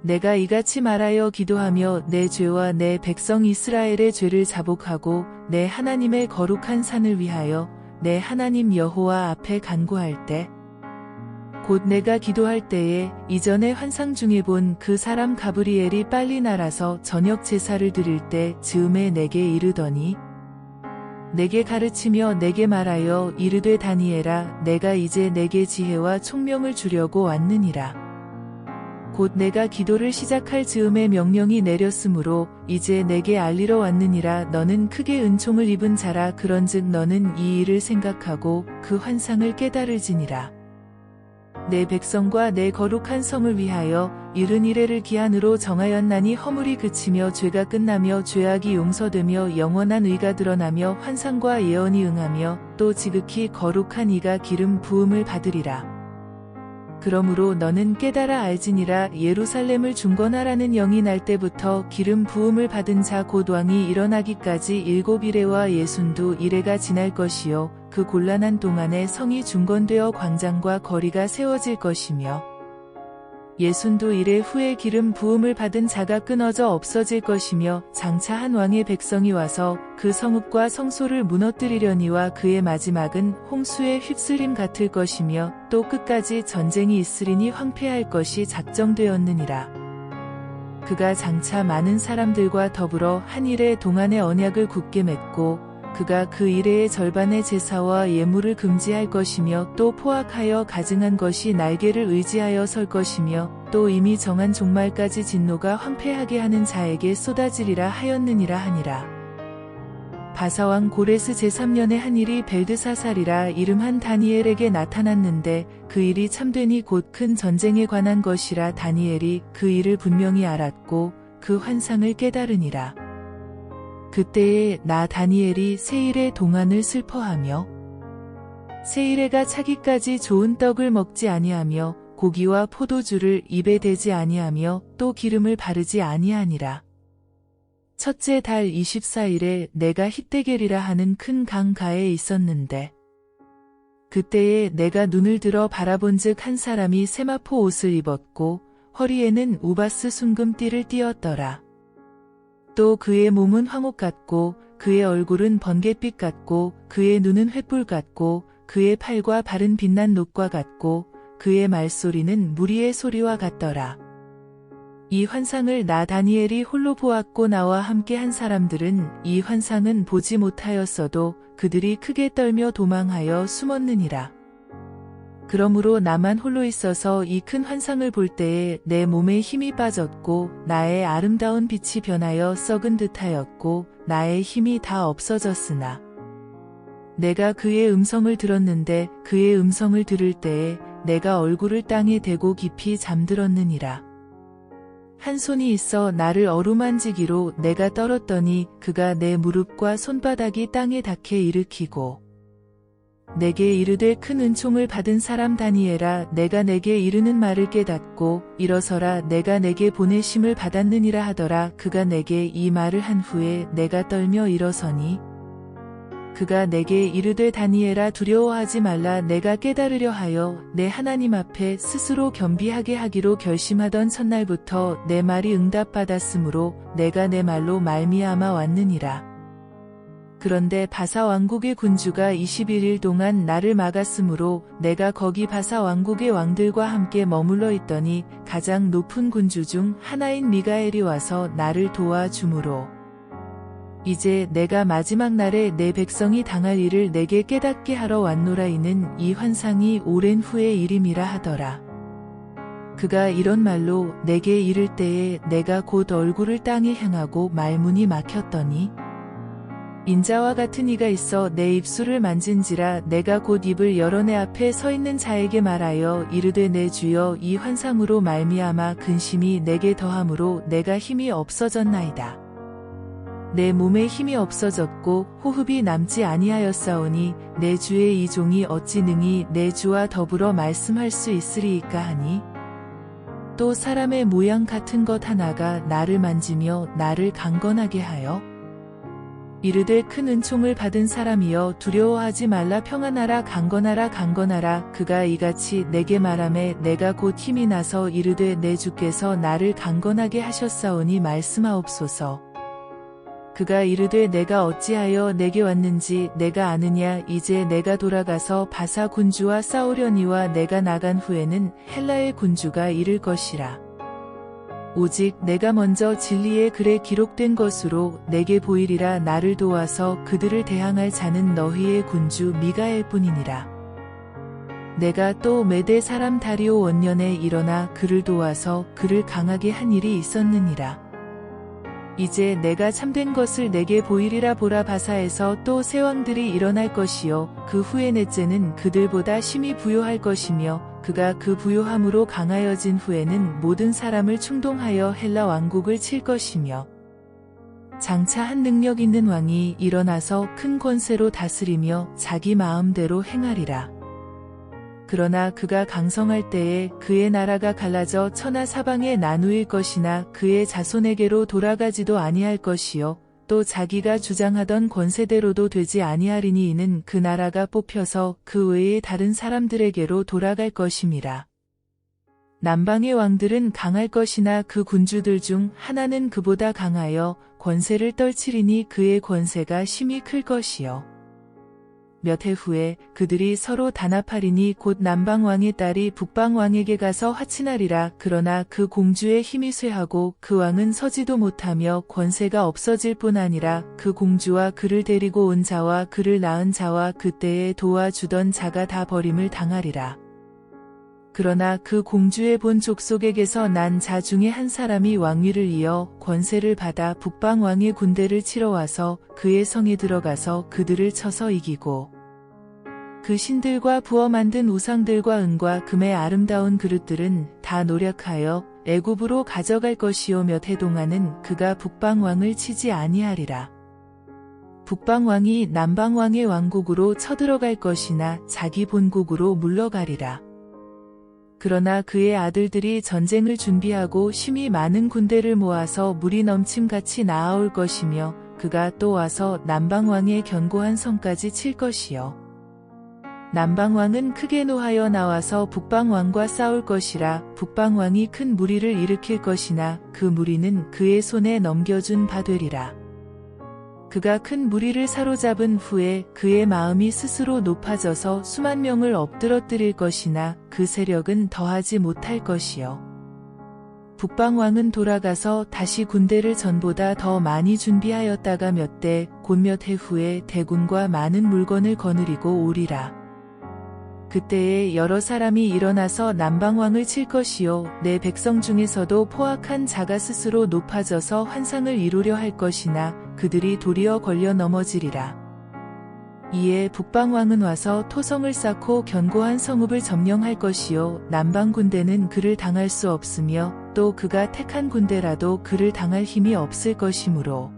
내가 이같이 말하여 기도하며 내 죄와 내 백성 이스라엘의 죄를 자복하고 내 하나님의 거룩한 산을 위하여 내 하나님 여호와 앞에 간구할 때, 곧 내가 기도할 때에 이전에 환상 중에 본 그 사람 가브리엘이 빨리 날아서 저녁 제사를 드릴 때 즈음에 내게 이르더니, 내게 가르치며 내게 말하여 이르되 다니엘아, 내가 이제 내게 지혜와 총명을 주려고 왔느니라. 곧 내가 기도를 시작할 즈음에 명령이 내렸으므로 이제 내게 알리러 왔느니라. 너는 크게 은총을 입은 자라. 그런즉 너는 이 일을 생각하고 그 환상을 깨달을지니라. 내 백성과 내 거룩한 성을 위하여 이른 이래를 기한으로 정하였나니 허물이 그치며 죄가 끝나며 죄악이 용서되며 영원한 의가 드러나며 환상과 예언이 응하며 또 지극히 거룩한 이가 기름 부음을 받으리라. 그러므로 너는 깨달아 알지니라. 예루살렘을 중건하라는 영이 날 때부터 기름 부음을 받은 자 곧 왕이 일어나기까지 7이레와 62이레가 지날 것이요 그 곤란한 동안에 성이 중건되어 광장과 거리가 세워질 것이며 62이레 후에 기름 부음을 받은 자가 끊어져 없어질 것이며 장차 한 왕의 백성이 와서 그 성읍과 성소를 무너뜨리려니와 그의 마지막은 홍수의 휩쓸림 같을 것이며 또 끝까지 전쟁이 있으리니 황폐할 것이 작정되었느니라. 그가 장차 많은 사람들과 더불어 한 이레 동안의 언약을 굳게 맺고 그가 그 이레의 절반의 제사와 예물을 금지할 것이며 또 포악하여 가증한 것이 날개를 의지하여 설 것이며 또 이미 정한 종말까지 진노가 황폐하게 하는 자에게 쏟아지리라 하였느니라 하니라. 바사왕 고레스 제3년에 한 일이 벨드사살이라 이름한 다니엘에게 나타났는데 그 일이 참되니 곧 큰 전쟁에 관한 것이라. 다니엘이 그 일을 분명히 알았고 그 환상을 깨달으니라. 그때에 나 다니엘이 세 일의 동안을 슬퍼하며 세 일에가 차기까지 좋은 떡을 먹지 아니하며 고기와 포도주를 입에 대지 아니하며 또 기름을 바르지 아니하니라. 첫째 달 24일에 내가 힛데겔이라 하는 큰 강가에 있었는데 그때에 내가 눈을 들어 바라본즉 한 사람이 세마포 옷을 입었고 허리에는 우바스 순금띠를 띠었더라. 또 그의 몸은 황옥 같고 그의 얼굴은 번갯빛 같고 그의 눈은 횃불 같고 그의 팔과 발은 빛난 녹과 같고 그의 말소리는 무리의 소리와 같더라. 이 환상을 나 다니엘이 홀로 보았고 나와 함께 한 사람들은 이 환상은 보지 못하였어도 그들이 크게 떨며 도망하여 숨었느니라. 그러므로 나만 홀로 있어서 이 큰 환상을 볼 때에 내 몸에 힘이 빠졌고 나의 아름다운 빛이 변하여 썩은 듯하였고 나의 힘이 다 없어졌으나 내가 그의 음성을 들었는데 그의 음성을 들을 때에 내가 얼굴을 땅에 대고 깊이 잠들었느니라. 한 손이 있어 나를 어루만지기로 내가 떨었더니 그가 내 무릎과 손바닥이 땅에 닿게 일으키고 내게 이르되 큰 은총을 받은 사람 다니엘아 내가 내게 이르는 말을 깨닫고 일어서라 내가 내게 보내심을 받았느니라 하더라. 그가 내게 이 말을 한 후에 내가 떨며 일어서니 그가 내게 이르되 다니엘아 두려워하지 말라. 내가 깨달으려 하여 내 하나님 앞에 스스로 겸비하게 하기로 결심하던 첫날부터 내 말이 응답받았으므로 내가 내 말로 말미암아 왔느니라. 그런데 바사 왕국의 군주가 21일 동안 나를 막았으므로 내가 거기 바사 왕국의 왕들과 함께 머물러 있더니 가장 높은 군주 중 하나인 미가엘이 와서 나를 도와주므로 이제 내가 마지막 날에 내 백성이 당할 일을 내게 깨닫게 하러 왔노라. 이는 이 환상이 오랜 후의 일임이라 하더라. 그가 이런 말로 내게 이를 때에 내가 곧 얼굴을 땅에 향하고 말문이 막혔더니 인자와 같은 이가 있어 내 입술을 만진지라. 내가 곧 입을 열어 내 앞에 서 있는 자에게 말하여 이르되 내 주여 이 환상으로 말미암아 근심이 내게 더함으로 내가 힘이 없어졌나이다. 내 몸에 힘이 없어졌고 호흡이 남지 아니하였사오니 내 주의 이 종이 어찌 능히 내 주와 더불어 말씀할 수 있으리이까 하니 또 사람의 모양 같은 것 하나가 나를 만지며 나를 강건하게 하여 이르되 큰 은총을 받은 사람이여 두려워하지 말라. 평안하라 강건하라 강건하라. 그가 이같이 내게 말하매 내가 곧 힘이 나서 이르되 내 주께서 나를 강건하게 하셨사오니 말씀하옵소서. 그가 이르되 내가 어찌하여 내게 왔는지 내가 아느냐. 이제 내가 돌아가서 바사 군주와 싸우려니와 내가 나간 후에는 헬라의 군주가 이를 것이라. 오직 내가 먼저 진리의 글에 기록된 것으로 내게 보이리라. 나를 도와서 그들을 대항할 자는 너희의 군주 미가엘 뿐이니라. 내가 또 메대 사람 다리오 원년에 일어나 그를 도와서 그를 강하게 한 일이 있었느니라. 이제 내가 참된 것을 내게 보이리라. 보라 바사에서 또 새 왕들이 일어날 것이요 그 후에 넷째는 그들보다 심히 부요할 것이며 그가 그 부요함으로 강하여진 후에는 모든 사람을 충동하여 헬라 왕국을 칠 것이며 장차 한 능력 있는 왕이 일어나서 큰 권세로 다스리며 자기 마음대로 행하리라. 그러나 그가 강성할 때에 그의 나라가 갈라져 천하 사방에 나누일 것이나 그의 자손에게로 돌아가지도 아니할 것이요 또 자기가 주장하던 권세대로도 되지 아니하리니 이는 그 나라가 뽑혀서 그 외의 다른 사람들에게로 돌아갈 것임이라. 남방의 왕들은 강할 것이나 그 군주들 중 하나는 그보다 강하여 권세를 떨치리니 그의 권세가 심히 클 것이요. 몇 해 후에 그들이 서로 단합하리니 곧 남방왕의 딸이 북방왕에게 가서 화친하리라. 그러나 그 공주의 힘이 쇠하고 그 왕은 서지도 못하며 권세가 없어질 뿐 아니라 그 공주와 그를 데리고 온 자와 그를 낳은 자와 그때에 도와주던 자가 다 버림을 당하리라. 그러나 그 공주의 본 족속에게서 난 자 중에 한 사람이 왕위를 이어 권세를 받아 북방왕의 군대를 치러 와서 그의 성에 들어가서 그들을 쳐서 이기고 그 신들과 부어 만든 우상들과 은과 금의 아름다운 그릇들은 다 노력하여 애굽으로 가져갈 것이요 몇 해 동안은 그가 북방왕을 치지 아니하리라. 북방왕이 남방왕의 왕국으로 쳐들어갈 것이나 자기 본국으로 물러가리라. 그러나 그의 아들들이 전쟁을 준비하고 심히 많은 군대를 모아서 물이 넘침같이 나아올 것이며 그가 또 와서 남방왕의 견고한 성까지 칠 것이요. 남방왕은 크게 노하여 나와서 북방왕과 싸울 것이라. 북방왕이 큰 무리를 일으킬 것이나 그 무리는 그의 손에 넘겨준 바 되리라. 그가 큰 무리를 사로잡은 후에 그의 마음이 스스로 높아져서 수만 명을 엎드러뜨릴 것이나 그 세력은 더하지 못할 것이요. 북방왕은 돌아가서 다시 군대를 전보다 더 많이 준비하였다가 몇 대 곧 몇 해 후에 대군과 많은 물건을 거느리고 오리라. 그때에 여러 사람이 일어나서 남방왕을 칠 것이요 내 백성 중에서도 포악한 자가 스스로 높아져서 환상을 이루려 할 것이나 그들이 도리어 걸려 넘어지리라. 이에 북방왕은 와서 토성을 쌓고 견고한 성읍을 점령할 것이요 남방 군대는 그를 당할 수 없으며 또 그가 택한 군대라도 그를 당할 힘이 없을 것이므로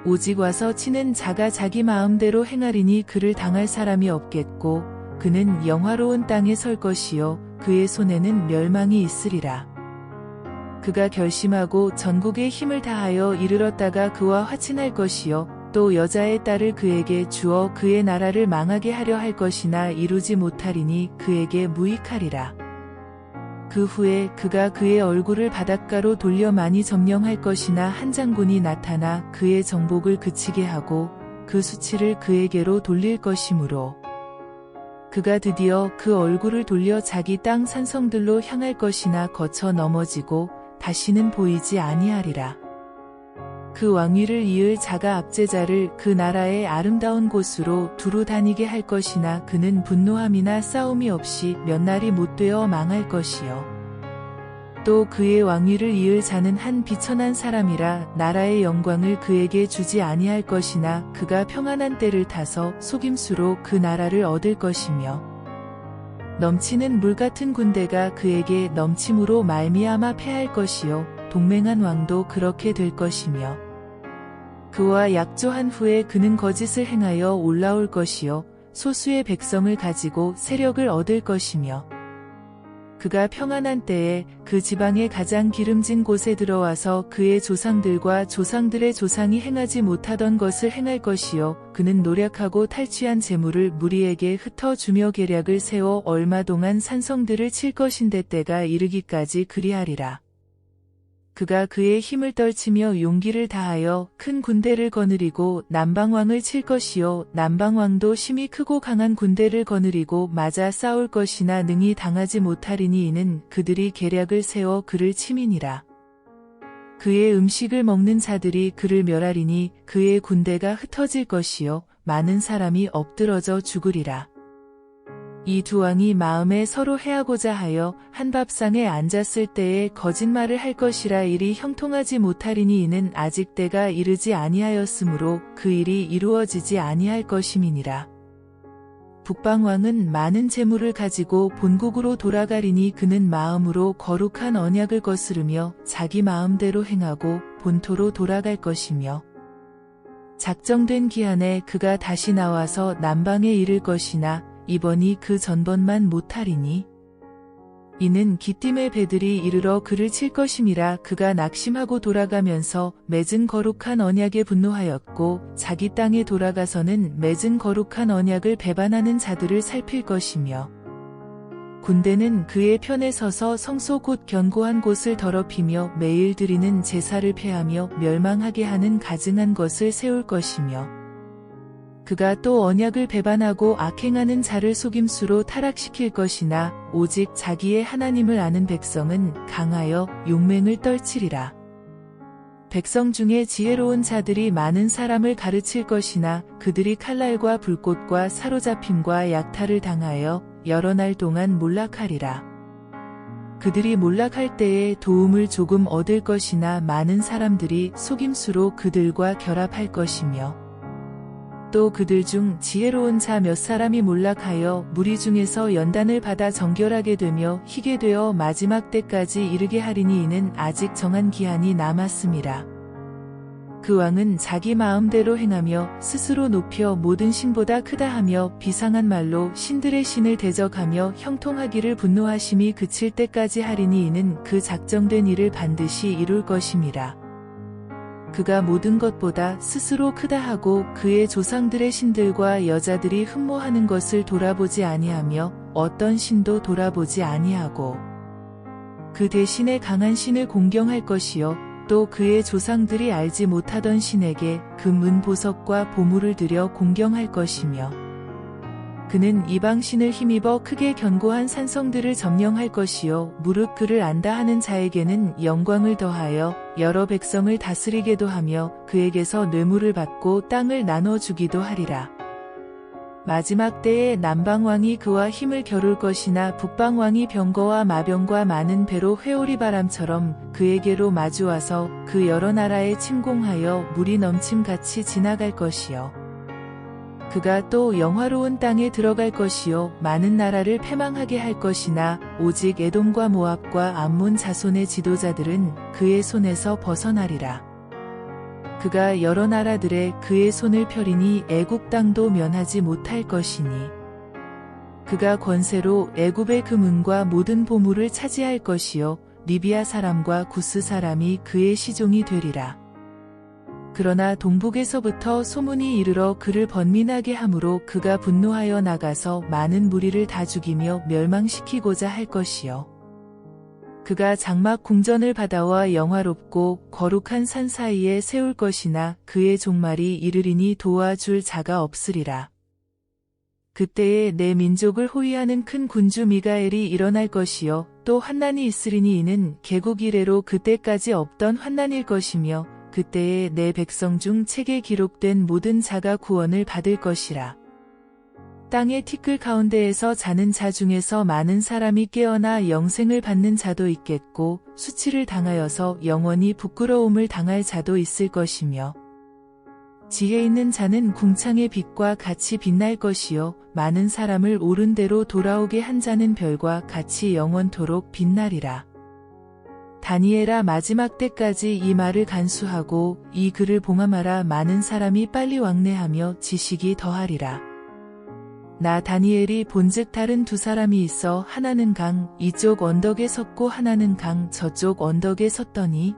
오직 와서 치는 자가 자기 마음대로 행하리니 그를 당할 사람이 없겠고 그는 영화로운 땅에 설 것이요 그의 손에는 멸망이 있으리라. 그가 결심하고 전국에 힘을 다하여 이르렀다가 그와 화친할 것이요 또 여자의 딸을 그에게 주어 그의 나라를 망하게 하려 할 것이나 이루지 못하리니 그에게 무익하리라. 그 후에 그가 그의 얼굴을 바닷가로 돌려 많이 점령할 것이나 한 장군이 나타나 그의 정복을 그치게 하고 그 수치를 그에게로 돌릴 것이므로 그가 드디어 그 얼굴을 돌려 자기 땅 산성들로 향할 것이나 거쳐 넘어지고 다시는 보이지 아니하리라. 그 왕위를 이을 자가 압제자를 그 나라의 아름다운 곳으로 두루 다니게 할 것이나 그는 분노함이나 싸움이 없이 몇 날이 못되어 망할 것이요. 또 그의 왕위를 이을 자는 한 비천한 사람이라 나라의 영광을 그에게 주지 아니할 것이나 그가 평안한 때를 타서 속임수로 그 나라를 얻을 것이며 넘치는 물 같은 군대가 그에게 넘침으로 말미암아 패할 것이요 동맹한 왕도 그렇게 될 것이며 그와 약조한 후에 그는 거짓을 행하여 올라올 것이요 소수의 백성을 가지고 세력을 얻을 것이며 그가 평안한 때에 그 지방의 가장 기름진 곳에 들어와서 그의 조상들과 조상들의 조상이 행하지 못하던 것을 행할 것이요 그는 노력하고 탈취한 재물을 무리에게 흩어주며 계략을 세워 얼마 동안 산성들을 칠 것인데 때가 이르기까지 그리하리라. 그가 그의 힘을 떨치며 용기를 다하여 큰 군대를 거느리고 남방왕을 칠 것이요 남방왕도 심히 크고 강한 군대를 거느리고 맞아 싸울 것이나 능히 당하지 못하리니 이는 그들이 계략을 세워 그를 침이니라. 그의 음식을 먹는 자들이 그를 멸하리니 그의 군대가 흩어질 것이요 많은 사람이 엎드러져 죽으리라. 이 두 왕이 마음에 서로 해하고자 하여 한 밥상에 앉았을 때에 거짓말을 할 것이라 일이 형통하지 못하리니 이는 아직 때가 이르지 아니하였으므로 그 일이 이루어지지 아니할 것임이니라. 북방왕은 많은 재물을 가지고 본국으로 돌아가리니 그는 마음으로 거룩한 언약을 거스르며 자기 마음대로 행하고 본토로 돌아갈 것이며 작정된 기한에 그가 다시 나와서 남방에 이를 것이나 이번이 그 전번만 못하리니 이는 기띔의 배들이 이르러 그를 칠 것임이라. 그가 낙심하고 돌아가면서 맺은 거룩한 언약에 분노하였고 자기 땅에 돌아가서는 맺은 거룩한 언약을 배반하는 자들을 살필 것이며 군대는 그의 편에 서서 성소 곧 견고한 곳을 더럽히며 매일 드리는 제사를 폐하며 멸망하게 하는 가증한 것을 세울 것이며 그가 또 언약을 배반하고 악행하는 자를 속임수로 타락시킬 것이나 오직 자기의 하나님을 아는 백성은 강하여 용맹을 떨치리라. 백성 중에 지혜로운 자들이 많은 사람을 가르칠 것이나 그들이 칼날과 불꽃과 사로잡힘과 약탈을 당하여 여러 날 동안 몰락하리라. 그들이 몰락할 때에 도움을 조금 얻을 것이나 많은 사람들이 속임수로 그들과 결합할 것이며 또 그들 중 지혜로운 자 몇 사람이 몰락하여 무리 중에서 연단을 받아 정결하게 되며 희게 되어 마지막 때까지 이르게 하리니 이는 아직 정한 기한이 남았음이라. 그 왕은 자기 마음대로 행하며 스스로 높여 모든 신보다 크다 하며 비상한 말로 신들의 신을 대적하며 형통하기를 분노하심이 그칠 때까지 하리니 이는 그 작정된 일을 반드시 이룰 것임이라. 그가 모든 것보다 스스로 크다 하고 그의 조상들의 신들과 여자들이 흠모하는 것을 돌아보지 아니하며 어떤 신도 돌아보지 아니하고 그 대신에 강한 신을 공경할 것이요 또 그의 조상들이 알지 못하던 신에게 금, 보석과 보물을 들여 공경할 것이며 그는 이방신을 힘입어 크게 견고한 산성들을 점령할 것이요 무릇 그를 안다 하는 자에게는 영광을 더하여 여러 백성을 다스리게도 하며 그에게서 뇌물을 받고 땅을 나눠주기도 하리라. 마지막 때에 남방왕이 그와 힘을 겨룰 것이나 북방왕이 병거와 마병과 많은 배로 회오리 바람처럼 그에게로 마주와서 그 여러 나라에 침공하여 물이 넘침같이 지나갈 것이요 그가 또 영화로운 땅에 들어갈 것이요 많은 나라를 패망하게 할 것이나 오직 에돔과 모압과 암몬 자손의 지도자들은 그의 손에서 벗어나리라. 그가 여러 나라들에 그의 손을 펴리니 애굽 땅도 면하지 못할 것이니 그가 권세로 애굽의 금은과 모든 보물을 차지할 것이요 리비아 사람과 구스 사람이 그의 시종이 되리라. 그러나 동북에서부터 소문이 이르러 그를 번민하게 하므로 그가 분노하여 나가서 많은 무리를 다 죽이며 멸망시키고자 할 것이요. 그가 장막 궁전을 받아와 영화롭고 거룩한 산 사이에 세울 것이나 그의 종말이 이르리니 도와줄 자가 없으리라. 그때에 내 민족을 호위하는 큰 군주 미가엘이 일어날 것이요 또 환난이 있으리니 이는 개국 이래로 그때까지 없던 환난일 것이며 그때에 내 백성 중 책에 기록된 모든 자가 구원을 받을 것이라. 땅의 티끌 가운데에서 자는 자 중에서 많은 사람이 깨어나 영생을 받는 자도 있겠고 수치를 당하여서 영원히 부끄러움을 당할 자도 있을 것이며 지혜 있는 자는 궁창의 빛과 같이 빛날 것이요 많은 사람을 옳은 대로 돌아오게 한 자는 별과 같이 영원토록 빛나리라. 다니엘아 마지막 때까지 이 말을 간수하고 이 글을 봉함하라. 많은 사람이 빨리 왕래하며 지식이 더하리라. 나 다니엘이 본즉 다른 두 사람이 있어 하나는 강 이쪽 언덕에 섰고 하나는 강 저쪽 언덕에 섰더니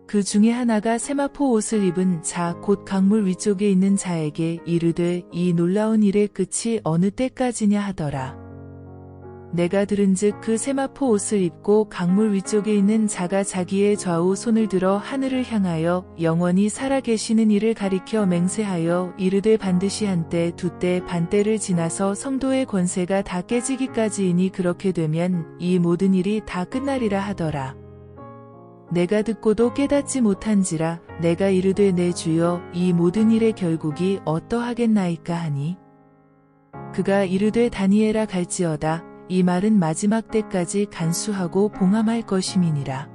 그 중에 하나가 세마포 옷을 입은 자 곧 강물 위쪽에 있는 자에게 이르되 이 놀라운 일의 끝이 어느 때까지냐 하더라. 내가 들은즉 그 세마포 옷을 입고 강물 위쪽에 있는 자가 자기의 좌우 손을 들어 하늘을 향하여 영원히 살아계시는 이를 가리켜 맹세하여 이르되 반드시 한때 두때 반때를 지나서 성도의 권세가 다 깨지기까지이니 그렇게 되면 이 모든 일이 다 끝나리라 하더라. 내가 듣고도 깨닫지 못한지라 내가 이르되 내 주여 이 모든 일의 결국이 어떠하겠나이까 하니 그가 이르되 다니엘아 갈지어다. 이 말은 마지막 때까지 간수하고 봉함할 것임이니라.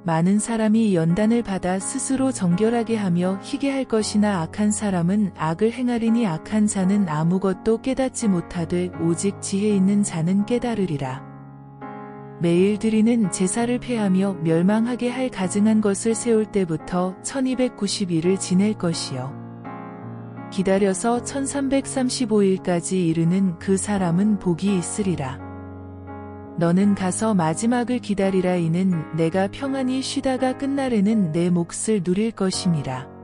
많은 사람이 연단을 받아 스스로 정결하게 하며 희게 할 것이나 악한 사람은 악을 행하리니 악한 자는 아무것도 깨닫지 못하되 오직 지혜 있는 자는 깨달으리라. 매일 드리는 제사를 폐하며 멸망하게 할 가증한 것을 세울 때부터 1290일을 지낼 것이요. 기다려서 1335일까지 이르는 그 사람은 복이 있으리라. 너는 가서 마지막을 기다리라. 이는 내가 평안히 쉬다가 끝날에는 내 몫을 누릴 것임이라.